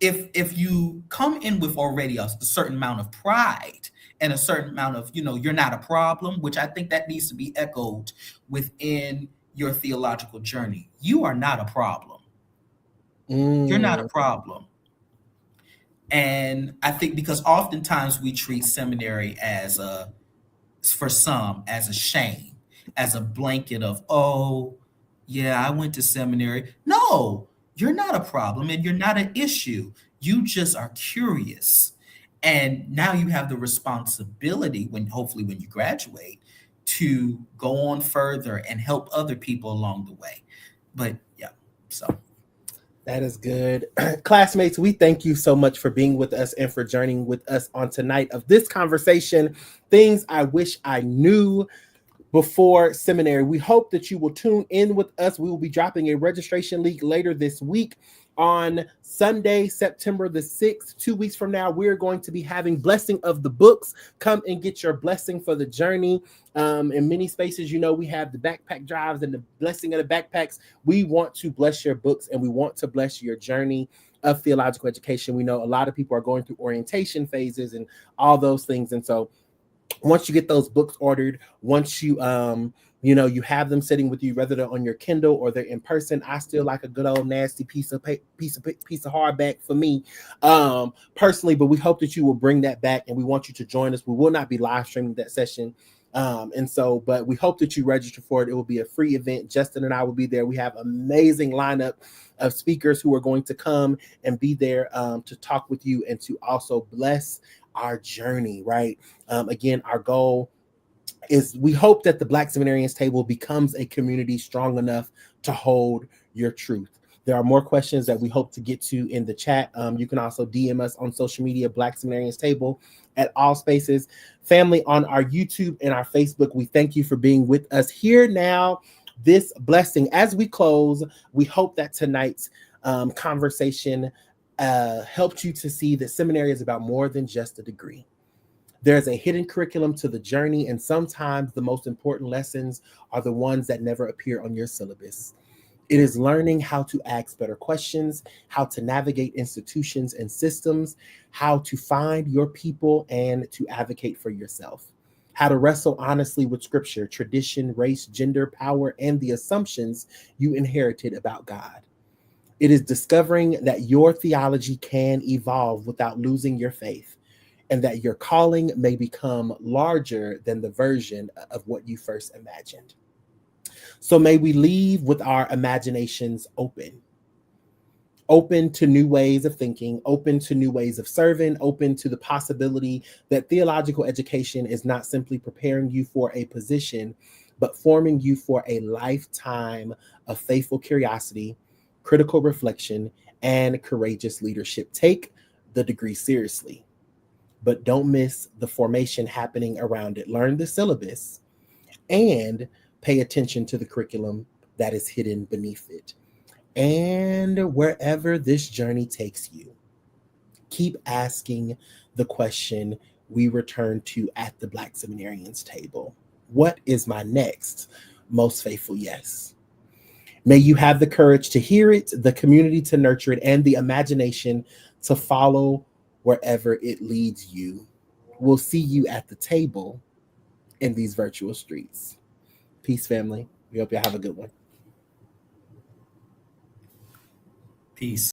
if you come in with already a certain amount of pride and a certain amount of, you're not a problem, which I think that needs to be echoed within your theological journey. You are not a problem. You're not a Mm. problem. And I think because oftentimes we treat seminary as for some, as a shame, as a blanket of, oh, yeah, I went to seminary. No, you're not a problem and you're not an issue. You just are curious. And now you have the responsibility, hopefully when you graduate, to go on further and help other people along the way. But yeah, so. That is good. Classmates, we thank you so much for being with us and for journeying with us on tonight of this conversation, Things I Wish I Knew Before Seminary. We hope that you will tune in with us. We will be dropping a registration link later this week. On Sunday, September the 6th, 2 weeks from now, we're going to be having Blessing of the Books. Come and get your blessing for the journey. In many spaces, we have the backpack drives and the blessing of the backpacks. We want to bless your books and we want to bless your journey of theological education. We know a lot of people are going through orientation phases and all those things. And so once you get those books ordered, once you you have them sitting with you, whether they're on your Kindle or they're in person, I still like a good old nasty piece of hardback for me personally. But we hope that you will bring that back, and we want you to join us. We will not be live streaming that session. But we hope that you register for it. It will be a free event. Justin and I will be there. We have amazing lineup of speakers who are going to come and be there to talk with you and to also bless our journey, right? Again, our goal is we hope that the Black Seminarians Table becomes a community strong enough to hold your truth. There are more questions that we hope to get to in the chat. You can also DM us on social media, Black Seminarians Table at all spaces. Family on our YouTube and our Facebook, we thank you for being with us here now. This blessing, as we close, we hope that tonight's conversation helped you to see that seminary is about more than just a degree. There's a hidden curriculum to the journey, and sometimes the most important lessons are the ones that never appear on your syllabus. It is learning how to ask better questions, how to navigate institutions and systems, how to find your people and to advocate for yourself, how to wrestle honestly with scripture, tradition, race, gender, power, and the assumptions you inherited about God. It is discovering that your theology can evolve without losing your faith, and that your calling may become larger than the version of what you first imagined. So may we leave with our imaginations open to new ways of thinking, open to new ways of serving, open to the possibility that theological education is not simply preparing you for a position, but forming you for a lifetime of faithful curiosity, critical reflection, and courageous leadership. Take the degree seriously, but don't miss the formation happening around it. Learn the syllabus and pay attention to the curriculum that is hidden beneath it. And wherever this journey takes you, keep asking the question we return to at the Black Seminarians Table. What is my next most faithful yes? May you have the courage to hear it, the community to nurture it, and the imagination to follow wherever it leads you. We'll see you at the table in these virtual streets. Peace, family. We hope you have a good one. Peace.